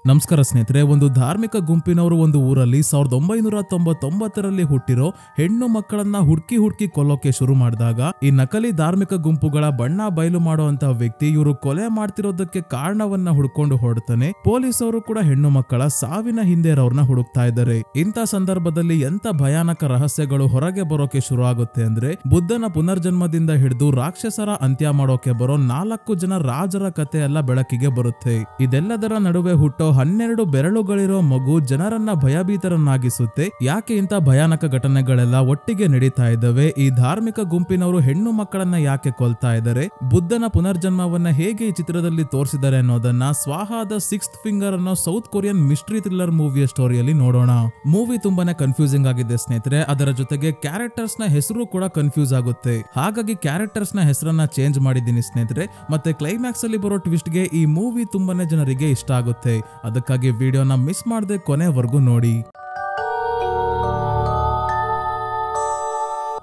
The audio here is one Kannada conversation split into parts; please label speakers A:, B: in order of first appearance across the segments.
A: ನಮಸ್ಕಾರ ಸ್ನೇಹಿತರೆ, ಒಂದು ಧಾರ್ಮಿಕ ಗುಂಪಿನವರು ಒಂದು ಊರಲ್ಲಿ 1999ರಲ್ಲಿ ಹುಟ್ಟಿರೋ ಹೆಣ್ಣು ಮಕ್ಕಳನ್ನ ಹುಡುಕಿ ಕೊಲ್ಲೋಕೆ ಶುರು ಮಾಡಿದಾಗ ಈ ನಕಲಿ ಧಾರ್ಮಿಕ ಗುಂಪುಗಳ ಬಣ್ಣ ಬಯಲು ಮಾಡುವಂತ ವ್ಯಕ್ತಿ ಇವರು ಕೊಲೆ ಮಾಡ್ತಿರೋದಕ್ಕೆ ಕಾರಣವನ್ನ ಹುಡ್ಕೊಂಡು ಹೊರಡ್ತಾನೆ. ಪೊಲೀಸರು ಕೂಡ ಹೆಣ್ಣು ಮಕ್ಕಳ ಸಾವಿನ ಹಿಂದೆ ಇರೋರ್ನ ಹುಡುಕ್ತಾ ಇದ್ದಾರೆ. ಇಂಥ ಸಂದರ್ಭದಲ್ಲಿ ಎಂತ ಭಯಾನಕ ರಹಸ್ಯಗಳು ಹೊರಗೆ ಬರೋಕೆ ಶುರು ಆಗುತ್ತೆ ಅಂದ್ರೆ, ಬುದ್ಧನ ಪುನರ್ಜನ್ಮದಿಂದ ಹಿಡಿದು ರಾಕ್ಷಸರ ಅಂತ್ಯ ಮಾಡೋಕೆ ಬರೋ 4 ಜನ ರಾಜರ ಕತೆ ಎಲ್ಲ ಬೆಳಕಿಗೆ ಬರುತ್ತೆ. ಇದೆಲ್ಲದರ ನಡುವೆ ಹುಟ್ಟೋ 12 ಬೆರಳುಗಳಿರೋ ಮಗು ಜನರನ್ನ ಭಯಭೀತರನ್ನಾಗಿಸುತ್ತೆ. ಯಾಕೆ ಇಂತ ಭಯಾನಕ ಘಟನೆಗಳೆಲ್ಲ ಒಟ್ಟಿಗೆ ನಡೀತಾ ಇದ್ದಾವೆ? ಈ ಧಾರ್ಮಿಕ ಗುಂಪಿನವರು ಹೆಣ್ಣು ಮಕ್ಕಳನ್ನ ಯಾಕೆ ಕೊಲ್ತಾ ಇದ್ದಾರೆ? ಬುದ್ಧನ ಪುನರ್ಜನ್ಮವನ್ನ ಹೇಗೆ ಈ ಚಿತ್ರದಲ್ಲಿ ತೋರಿಸಿದ್ದಾರೆ ಅನ್ನೋದನ್ನ ಸ್ವಾಹಾದ 6th ಫಿಂಗರ್ ಅನ್ನೋ ಸೌತ್ ಕೊರಿಯನ್ ಮಿಸ್ಟ್ರಿ ಥ್ರಿಲ್ಲರ್ ಮೂವಿಯ ಸ್ಟೋರಿಯಲ್ಲಿ ನೋಡೋಣ. ಮೂವಿ ತುಂಬಾನೇ ಕನ್ಫ್ಯೂಸಿಂಗ್ ಆಗಿದೆ ಸ್ನೇಹಿತರೆ. ಅದರ ಜೊತೆಗೆ ಕ್ಯಾರೆಕ್ಟರ್ಸ್ ನ ಹೆಸರು ಕೂಡ ಕನ್ಫ್ಯೂಸ್ ಆಗುತ್ತೆ. ಹಾಗಾಗಿ ಕ್ಯಾರೆಕ್ಟರ್ಸ್ ನ ಹೆಸರನ್ನ ಚೇಂಜ್ ಮಾಡಿದ್ದೀನಿ ಸ್ನೇಹಿತರೆ. ಮತ್ತೆ ಕ್ಲೈಮ್ಯಾಕ್ಸ್ ಅಲ್ಲಿ ಬರೋ ಟ್ವಿಸ್ಟ್ ಗೆ ಈ ಮೂವಿ ತುಂಬಾನೇ ಜನರಿಗೆ ಇಷ್ಟ ಆಗುತ್ತೆ. ಅದಕ್ಕಾಗಿ ವಿಡಿಯೋನ ಮಿಸ್ ಮಾಡದೆ ಕೊನೆವರೆಗೂ ನೋಡಿ.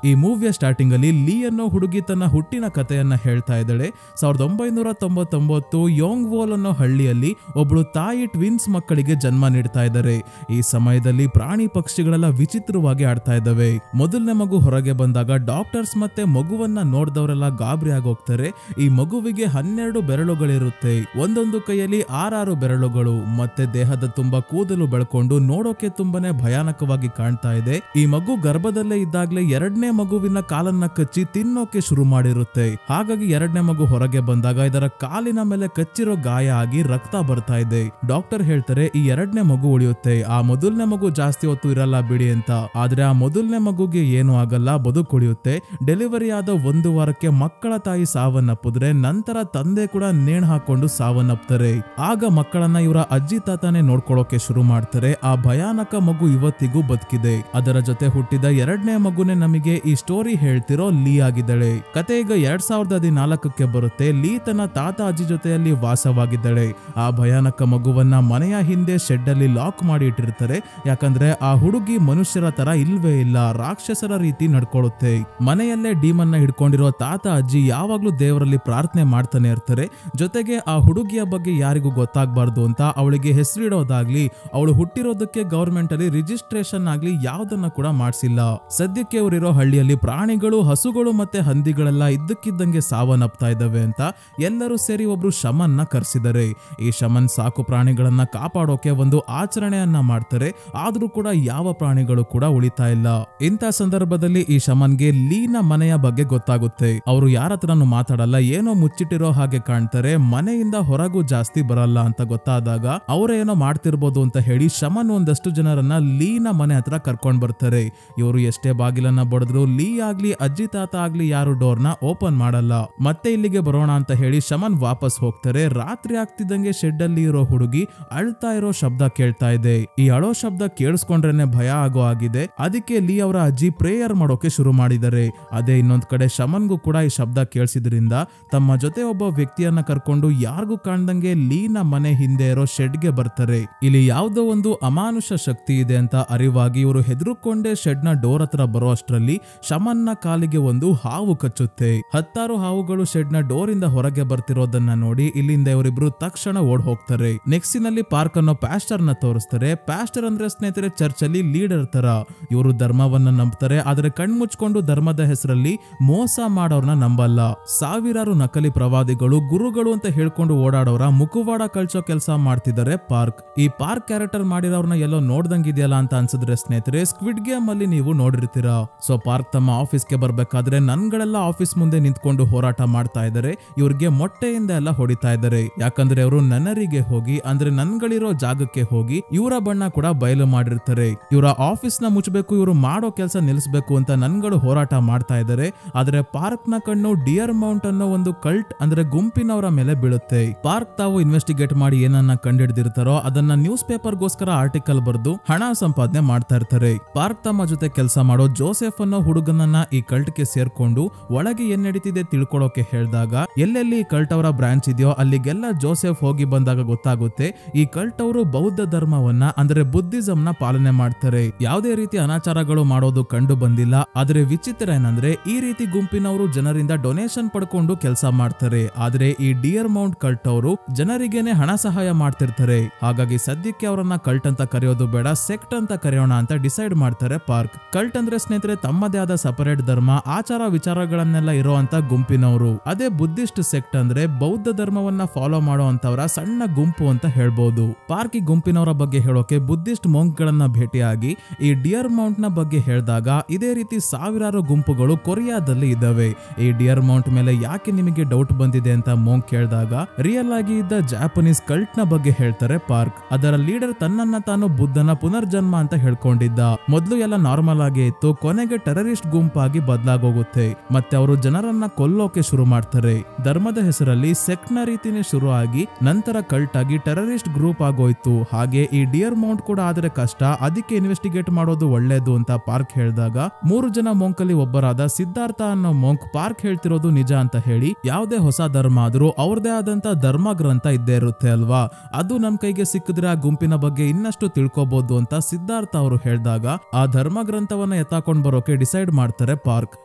A: ಈ ಮೂವಿಯ ಸ್ಟಾರ್ಟಿಂಗ್ ಅಲ್ಲಿ ಲೀ ಅನ್ನೋ ಹುಡುಗಿ ತನ್ನ ಹುಟ್ಟಿನ ಕಥೆಯನ್ನ ಹೇಳ್ತಾ ಇದ್ದಾಳೆ. 1999 ಯೋಂಗ್ ವೋಲ್ ಅನ್ನೋ ಹಳ್ಳಿಯಲ್ಲಿ ಒಬ್ಳು ತಾಯಿ ಟ್ವಿನ್ಸ್ ಮಕ್ಕಳಿಗೆ ಜನ್ಮ ನೀಡ್ತಾ ಇದ್ದಾರೆ. ಈ ಸಮಯದಲ್ಲಿ ಪ್ರಾಣಿ ಪಕ್ಷಿಗಳೆಲ್ಲ ವಿಚಿತ್ರವಾಗಿ ಆಡ್ತಾ ಇದ್ದಾವೆ. ಮೊದಲನೇ ಮಗು ಹೊರಗೆ ಬಂದಾಗ ಡಾಕ್ಟರ್ಸ್ ಮತ್ತೆ ಮಗುವನ್ನ ನೋಡಿದವರೆಲ್ಲ ಗಾಬರಿ ಆಗೋಗ್ತಾರೆ. ಈ ಮಗುವಿಗೆ 12 ಬೆರಳುಗಳಿರುತ್ತೆ. ಒಂದೊಂದು ಕೈಯಲ್ಲಿ 6 ಬೆರಳುಗಳು ಮತ್ತೆ ದೇಹದ ತುಂಬಾ ಕೂದಲು ಬೆಳ್ಕೊಂಡು ನೋಡೋಕೆ ತುಂಬಾನೇ ಭಯಾನಕವಾಗಿ ಕಾಣ್ತಾ ಇದೆ. ಈ ಮಗು ಗರ್ಭದಲ್ಲೇ ಇದ್ದಾಗ್ಲೇ ಎರಡನೇ ಮಗುವಿನ ಕಾಲನ್ನ ಕಚ್ಚಿ ತಿನ್ನೋಕೆ ಶುರು ಮಾಡಿರುತ್ತೆ. ಹಾಗಾಗಿ ಎರಡನೇ ಮಗು ಹೊರಗೆ ಬಂದಾಗ ಇದರ ಕಾಲಿನ ಮೇಲೆ ಕಚ್ಚಿರೋ ಗಾಯ ಆಗಿ ರಕ್ತ ಬರ್ತಾ ಇದೆ. ಡಾಕ್ಟರ್ ಹೇಳ್ತಾರೆ ಈ ಎರಡನೇ ಮಗು ಉಳಿಯುತ್ತೆ, ಆ ಮೊದಲನೇ ಮಗು ಜಾಸ್ತಿ ಹೊತ್ತು ಇರಲ್ಲ ಬಿಡಿ ಅಂತ. ಆದ್ರೆ ಆ ಮೊದಲನೇ ಮಗುಗೆ ಏನು ಆಗಲ್ಲ, ಬದುಕುಳಿಯುತ್ತೆ. ಡೆಲಿವರಿ ಆದ 1 ವಾರಕ್ಕೆ ಮಕ್ಕಳ ತಾಯಿ ಸಾವನ್ನಪ್ಪಿದ್ರೆ ನಂತರ ತಂದೆ ಕೂಡ ನೇಣು ಹಾಕೊಂಡು ಸಾವನ್ನಪ್ತಾರೆ. ಆಗ ಮಕ್ಕಳನ್ನ ಇವರ ಅಜ್ಜಿ ತಾತನೇ ನೋಡ್ಕೊಳ್ಳೋಕೆ ಶುರು ಮಾಡ್ತಾರೆ. ಆ ಭಯಾನಕ ಮಗು ಇವತ್ತಿಗೂ ಬದುಕಿದೆ. ಅದರ ಜೊತೆ ಹುಟ್ಟಿದ ಎರಡನೇ ಮಗುನೇ ನಮಗೆ ಈ ಸ್ಟೋರಿ ಹೇಳ್ತಿರೋ ಲೀ ಆಗಿದ್ದಾಳೆ. ಕತೆ ಈಗ 2014ಕ್ಕೆ ಬರುತ್ತೆ. ಲೀ ತನ್ನ ತಾತ ಅಜ್ಜಿ ಜೊತೆಯಲ್ಲಿ ವಾಸವಾಗಿದ್ದಾಳೆ. ಆ ಭಯಾನಕ ಮಗುವನ್ನ ಮನೆಯ ಹಿಂದೆ ಶೆಡ್ ಅಲ್ಲಿ ಲಾಕ್ ಮಾಡಿ ಇಟ್ಟಿರ್ತಾರೆ. ಯಾಕಂದ್ರೆ ಆ ಹುಡುಗಿ ಮನುಷ್ಯರ ತರ ಇಲ್ವೇ ಇಲ್ಲ, ರಾಕ್ಷಸರ ರೀತಿ ನಡ್ಕೊಳ್ಳುತ್ತೆ. ಮನೆಯಲ್ಲೇ ಡೀಮನ್ನ ಹಿಡ್ಕೊಂಡಿರೋ ತಾತ ಅಜ್ಜಿ ಯಾವಾಗ್ಲೂ ದೇವರಲ್ಲಿ ಪ್ರಾರ್ಥನೆ ಮಾಡ್ತಾನೆ ಇರ್ತಾರೆ. ಜೊತೆಗೆ ಆ ಹುಡುಗಿಯ ಬಗ್ಗೆ ಯಾರಿಗೂ ಗೊತ್ತಾಗಬಾರ್ದು ಅಂತ ಅವಳಿಗೆ ಹೆಸರಿಡೋದಾಗ್ಲಿ ಅವಳು ಹುಟ್ಟಿರೋದಕ್ಕೆ ಗವರ್ಮೆಂಟ್ ಅಲ್ಲಿ ರಿಜಿಸ್ಟ್ರೇಷನ್ ಆಗ್ಲಿ ಯಾವ್ದನ್ನ ಕೂಡ ಮಾಡಿಸಿಲ್ಲ. ಸದ್ಯಕ್ಕೆ ಅವರಿರೋ ಹಳ್ಳಿಯಲ್ಲಿ ಪ್ರಾಣಿಗಳು, ಹಸುಗಳು ಮತ್ತೆ ಹಂದಿಗಳೆಲ್ಲ ಇದ್ದಕ್ಕಿದ್ದಂಗೆ ಸಾವನ್ನಪ್ತಾ ಇದ್ದಾವೆ ಅಂತ ಎಲ್ಲರೂ ಸೇರಿ ಒಬ್ರು ಶಮನ್ನ ಕರೆಸಿದ್ದಾರೆ. ಈ ಶಮನ್ ಸಾಕು ಪ್ರಾಣಿಗಳನ್ನ ಕಾಪಾಡೋಕೆ ಒಂದು ಆಚರಣೆಯನ್ನ ಮಾಡ್ತಾರೆ. ಆದ್ರೂ ಕೂಡ ಯಾವ ಪ್ರಾಣಿಗಳು ಕೂಡ ಉಳಿತಾ ಇಲ್ಲ. ಇಂಥ ಸಂದರ್ಭದಲ್ಲಿ ಈ ಶಮನ್ಗೆ ಲೀನ ಮನೆಯ ಬಗ್ಗೆ ಗೊತ್ತಾಗುತ್ತೆ. ಅವರು ಯಾರ ಹತ್ರನೂ ಮಾತಾಡಲ್ಲ, ಏನೋ ಮುಚ್ಚಿಟ್ಟಿರೋ ಹಾಗೆ ಕಾಣ್ತಾರೆ. ಮನೆಯಿಂದ ಹೊರಗೂ ಜಾಸ್ತಿ ಬರಲ್ಲ ಅಂತ ಗೊತ್ತಾದಾಗ ಅವರೇನೋ ಮಾಡ್ತಿರ್ಬೋದು ಅಂತ ಹೇಳಿ ಶಮನ್ ಒಂದಷ್ಟು ಜನರನ್ನ ಲೀನ ಮನೆ ಹತ್ರ ಕರ್ಕೊಂಡ್ ಬರ್ತಾರೆ. ಇವರು ಎಷ್ಟೇ ಬಾಗಿಲನ್ನ ಬಡಿದ್ರು ಲೀ ಆಗ್ಲಿ ಅಜ್ಜಿ ತಾತ ಆಗ್ಲಿ ಯಾರು ಡೋರ್ನ ಓಪನ್ ಮಾಡಲ್ಲ. ಮತ್ತೆ ಇಲ್ಲಿಗೆ ಬರೋಣ ಅಂತ ಹೇಳಿ ಶಮನ್ ವಾಪಸ್ ಹೋಗ್ತಾರೆ. ರಾತ್ರಿ ಆಗ್ತಿದ್ದಂಗೆ ಶೆಡ್ ಅಲ್ಲಿ ಇರೋ ಹುಡುಗಿ ಅಳ್ತಾ ಇರೋ ಶಬ್ದ ಕೇಳ್ತಾ ಇದೆ. ಈ ಅಳೋ ಶಬ್ದ ಕೇಳಿಸ್ಕೊಂಡ್ರೇನೆ ಭಯ ಆಗೋ ಆಗಿದೆ. ಅದಕ್ಕೆ ಲೀ ಅವರ ಅಜ್ಜಿ ಪ್ರೇಯರ್ ಮಾಡೋಕೆ ಶುರು ಮಾಡಿದ್ದಾರೆ. ಅದೇ ಇನ್ನೊಂದ್ ಕಡೆ ಶಮನ್ಗೂ ಕೂಡ ಈ ಶಬ್ದ ಕೇಳಿಸಿದ್ರಿಂದ ತಮ್ಮ ಜೊತೆ ಒಬ್ಬ ವ್ಯಕ್ತಿಯನ್ನ ಕರ್ಕೊಂಡು ಯಾರಿಗೂ ಕಾಣ್ದಂಗೆ ಲೀನ ಮನೆ ಹಿಂದೆ ಇರೋ ಶೆಡ್ಗೆ ಬರ್ತಾರೆ. ಇಲ್ಲಿ ಯಾವ್ದೋ ಒಂದು ಅಮಾನುಷ ಶಕ್ತಿ ಇದೆ ಅಂತ ಅರಿವಾಗಿ ಇವರು ಹೆದರುಕೊಂಡೇ ಶೆಡ್ ನ ಡೋರ್ ಹತ್ರ ಬರೋ ಅಷ್ಟರಲ್ಲಿ ಶಮನ್ನ ಕಾಲಿಗೆ ಒಂದು ಹಾವು ಕಚ್ಚುತ್ತೆ. 10 ಹಾವುಗಳು ಶೆಡ್ ನ ಡೋರ್ ಇಂದ ಹೊರಗೆ ಬರ್ತಿರೋದನ್ನ ನೋಡಿ ಇಲ್ಲಿಂದ ಇವರಿಬ್ರು ತಕ್ಷಣ ಓಡ್ ಹೋಗ್ತಾರೆ. ನೆಕ್ಸ್ಟ್ ನಲ್ಲಿ ಪಾರ್ಕ್ ಅನ್ನೋ ಪ್ಯಾಸ್ಟರ್ ನ ತೋರಿಸ್ತಾರೆ. ಪ್ಯಾಸ್ಟರ್ ಅಂದ್ರೆ ಸ್ನೇಹಿತರೆ ಚರ್ಚ್ ಅಲ್ಲಿ ಲೀಡರ್ ತರ. ಇವರು ಧರ್ಮವನ್ನ ನಂಬ್ತಾರೆ, ಆದ್ರೆ ಕಣ್ಮುಚ್ಕೊಂಡು ಧರ್ಮದ ಹೆಸರಲ್ಲಿ ಮೋಸ ಮಾಡೋರ್ನ ನಂಬಲ್ಲ. ಸಾವಿರಾರು ನಕಲಿ ಪ್ರವಾದಿಗಳು, ಗುರುಗಳು ಅಂತ ಹೇಳ್ಕೊಂಡು ಓಡಾಡೋರ ಮುಖವಾಡ ಕಳ್ಸೋ ಕೆಲಸ ಮಾಡ್ತಿದ್ದಾರೆ ಪಾರ್ಕ್. ಈ ಪಾರ್ಕ್ ಕ್ಯಾರೆಕ್ಟರ್ ಮಾಡಿರೋರ್ನ ಎಲ್ಲೋ ನೋಡ್ದಂಗಿದೆಯಲ್ಲ ಅಂತ ಅನ್ಸಿದ್ರೆ ಸ್ನೇಹಿತರೆ, ಸ್ಕ್ವಿಡ್ ಗೇಮ್ ಅಲ್ಲಿ ನೀವು ನೋಡಿರ್ತೀರಾ. ಸೊ ಪಾರ್ಕ್ ತಮ್ಮ ಆಫೀಸ್ಗೆ ಬರ್ಬೇಕಾದ್ರೆ ನನ್ಗಳೆಲ್ಲ ಆಫೀಸ್ ಮುಂದೆ ನಿಂತ್ಕೊಂಡು ಹೋರಾಟ ಮಾಡ್ತಾ ಇದ್ದಾರೆ. ಇವ್ರಿಗೆ ಮೊಟ್ಟೆಯಿಂದ ಎಲ್ಲ ಹೊಡಿತಾ ಇದ್ದಾರೆ. ಯಾಕಂದ್ರೆ ಅವರು ನನ್ನರಿಗೆ ಹೋಗಿ ಅಂದ್ರೆ ನನ್ಗಳಿರೋ ಜಾಗಕ್ಕೆ ಹೋಗಿ ಇವರ ಬಣ್ಣ ಕೂಡ ಬಯಲು ಮಾಡಿರ್ತಾರೆ. ಇವರ ಆಫೀಸ್ ನ ಮುಚ್ಚಬೇಕು, ಇವರು ಮಾಡೋ ಕೆಲಸ ನಿಲ್ಲಿಸಬೇಕು ಅಂತ ನನ್ಗಳು ಹೋರಾಟ ಮಾಡ್ತಾ ಇದ್ದಾರೆ. ಆದ್ರೆ ಪಾರ್ಕ್ ನ ಕಣ್ಣು ಡಿಯರ್ ಮೌಂಟ್ ಅನ್ನೋ ಒಂದು ಕಲ್ಟ್ ಅಂದ್ರೆ ಗುಂಪಿನವರ ಮೇಲೆ ಬೀಳುತ್ತೆ. ಪಾರ್ಕ್ ತಾವು ಇನ್ವೆಸ್ಟಿಗೇಟ್ ಮಾಡಿ ಏನನ್ನ ಕಂಡಿಡ್ದಿರ್ತಾರೋ ಅದನ್ನ ನ್ಯೂಸ್ ಪೇಪರ್ ಗೋಸ್ಕರ ಆರ್ಟಿಕಲ್ ಬರೆದು ಹಣ ಸಂಪಾದನೆ ಮಾಡ್ತಾ ಇರ್ತಾರೆ. ಪಾರ್ಕ್ ತಮ್ಮ ಜೊತೆ ಕೆಲಸ ಮಾಡೋ ಜೋಸೆಫ್ ಅನ್ನೋ ಹುಡುಗನನ್ನ ಈ ಕಲ್ಟ್ಗೆ ಸೇರ್ಕೊಂಡು ಒಳಗೆ ಏನ್ ನಡೀತಿದೆ ತಿಳ್ಕೊಳ್ಳೋಕೆ ಹೇಳಿದಾಗ ಎಲ್ಲೆಲ್ಲಿ ಈ ಕಲ್ಟ್ ಅವರ ಬ್ರಾಂಚ್ ಇದೆಯೋ ಅಲ್ಲಿಗೆಲ್ಲ ಜೋಸೆಫ್ ಹೋಗಿ ಬಂದಾಗ ಗೊತ್ತಾಗುತ್ತೆ ಈ ಕಲ್ಟ್ ಅವರು ಬೌದ್ಧ ಧರ್ಮವನ್ನ ಅಂದ್ರೆ ಬುದ್ಧಿಸಂ ನ ಪಾಲನೆ ಮಾಡ್ತಾರೆ. ಯಾವುದೇ ರೀತಿ ಅನಾಚಾರಗಳು ಮಾಡೋದು ಕಂಡು ಬಂದಿಲ್ಲ. ಆದ್ರೆ ವಿಚಿತ್ರ ಏನಂದ್ರೆ ಈ ರೀತಿ ಗುಂಪಿನವರು ಜನರಿಂದ ಡೊನೇಷನ್ ಪಡ್ಕೊಂಡು ಕೆಲಸ ಮಾಡ್ತಾರೆ. ಆದ್ರೆ ಈ ಡಿಯರ್ ಮೌಂಟ್ ಕಲ್ಟ್ ಅವರು ಜನರಿಗೇನೆ ಹಣ ಸಹಾಯ ಮಾಡ್ತಿರ್ತಾರೆ. ಹಾಗಾಗಿ ಸದ್ಯಕ್ಕೆ ಅವರನ್ನ ಕಲ್ಟ್ ಅಂತ ಕರೆಯೋದು ಬೇಡ, ಸೆಕ್ಟ್ ಅಂತ ಕರೆಯೋಣ ಅಂತ ಡಿಸೈಡ್ ಮಾಡ್ತಾರೆ ಪಾರ್ಕ್. ಕಲ್ಟ್ ಅಂದ್ರೆ ಸ್ನೇಹಿತರೆ ತಮ್ಮದೇ ಆದ ಸಪರೇಟ್ ಧರ್ಮ, ಆಚಾರ ವಿಚಾರಗಳನ್ನೆಲ್ಲ ಇರುವಂತ ಗುಂಪಿನವರು. ಅದೇ ಬುದ್ಧಿಸ್ಟ್ ಸೆಕ್ಟ್ ಅಂದ್ರೆ ಬೌದ್ಧ ಧರ್ಮವನ್ನ ಫಾಲೋ ಮಾಡೋ ಅಂತವರ ಸಣ್ಣ ಗುಂಪು ಅಂತ ಹೇಳ್ಬೋದು. ಪಾರ್ಕ್ ಈ ಗುಂಪಿನವರ ಬಗ್ಗೆ ಹೇಳೋಕೆ ಬುದ್ಧಿಸ್ಟ್ ಮೊಂಕ್ ಗಳನ್ನ ಭೇಟಿಯಾಗಿ ಈ ಡಿಯರ್ ಮೌಂಟ್ ನ ಬಗ್ಗೆ ಹೇಳಿದಾಗ ಇದೇ ರೀತಿ ಸಾವಿರಾರು ಗುಂಪುಗಳು ಕೊರಿಯಾದಲ್ಲಿ ಇದಾವೆ. ಈ ಡಿಯರ್ ಮೌಂಟ್ ಮೇಲೆ ಯಾಕೆ ನಿಮಗೆ ಡೌಟ್ ಬಂದಿದೆ ಅಂತ ಮೊಂಕ್ ಕೇಳಿದಾಗ ರಿಯಲ್ ಆಗಿ ಇದ್ದ ಜಾಪನೀಸ್ ಕಲ್ಟ್ ನ ಬಗ್ಗೆ ಹೇಳ್ತಾರೆ ಪಾರ್ಕ್. ಅದರ ಲೀಡರ್ ತನ್ನನ್ನ ತಾನು ಬುದ್ಧನ ಪುನರ್ಜನ್ಮ ಅಂತ ಹೇಳ್ಕೊಂಡಿದ್ದ. ಮೊದಲು ಎಲ್ಲ ನಾರ್ಮಲ್ ಆಗಿ ಇತ್ತು, ಕೊನೆಗೆ ಟೆರರಿಸ್ಟ್ ಗುಂಪಾಗಿ ಬದಲಾಗೋಗುತ್ತೆ. ಮತ್ತೆ ಅವರು ಜನರನ್ನ ಕೊಲ್ಲೋಕೆ ಶುರು ಮಾಡ್ತಾರೆ. ಧರ್ಮದ ಹೆಸರಲ್ಲಿ ಸೆಕ್ಟ್ ನ ರೀತಿನೇ ಶುರು ಆಗಿ ನಂತರ ಕಲ್ಟ್ ಆಗಿ ಟೆರರಿಸ್ಟ್ ಗ್ರೂಪ್ ಆಗೋಯ್ತು. ಹಾಗೆ ಈ ಡಿಯರ್ ಮೌಂಟ್ ಕೂಡ ಆದ್ರೆ ಕಷ್ಟ, ಅದಕ್ಕೆ ಇನ್ವೆಸ್ಟಿಗೇಟ್ ಮಾಡೋದು ಒಳ್ಳೇದು ಅಂತ ಪಾರ್ಕ್ ಹೇಳಿದಾಗ 3 ಜನ ಮೊಂಕಲ್ಲಿ ಒಬ್ಬರಾದ ಸಿದ್ಧಾರ್ಥ ಅನ್ನೋ ಮೊಂಕ್ ಪಾರ್ಕ್ ಹೇಳ್ತಿರೋದು ನಿಜ ಅಂತ ಹೇಳಿ ಯಾವುದೇ ಹೊಸ ಧರ್ಮ ಆದ್ರೂ ಅವ್ರದೇ ಆದಂತ ಧರ್ಮ ಗ್ರಂಥ ಇದ್ದೇ ಇರುತ್ತೆ ಅಲ್ವಾ, ಅದು ನಮ್ ಕೈಗೆ ಸಿಕ್ಕಿದ್ರೆ ಆ ಗುಂಪಿನ ಬಗ್ಗೆ ಇನ್ನಷ್ಟು ತಿಳ್ಕೊಬಹುದು ಅಂತ ಸಿದ್ಧಾರ್ಥ ಅವರು ಹೇಳಿದಾಗ ಆ ಧರ್ಮ ಗ್ರಂಥವನ್ನ ಎತ್ತಾಕೊಂಡ್ ಬರೋಕೆ ಡಿಸೈಡ್ ಮಾಡ್ತಾರೆ ಪಾರ್ಕ್.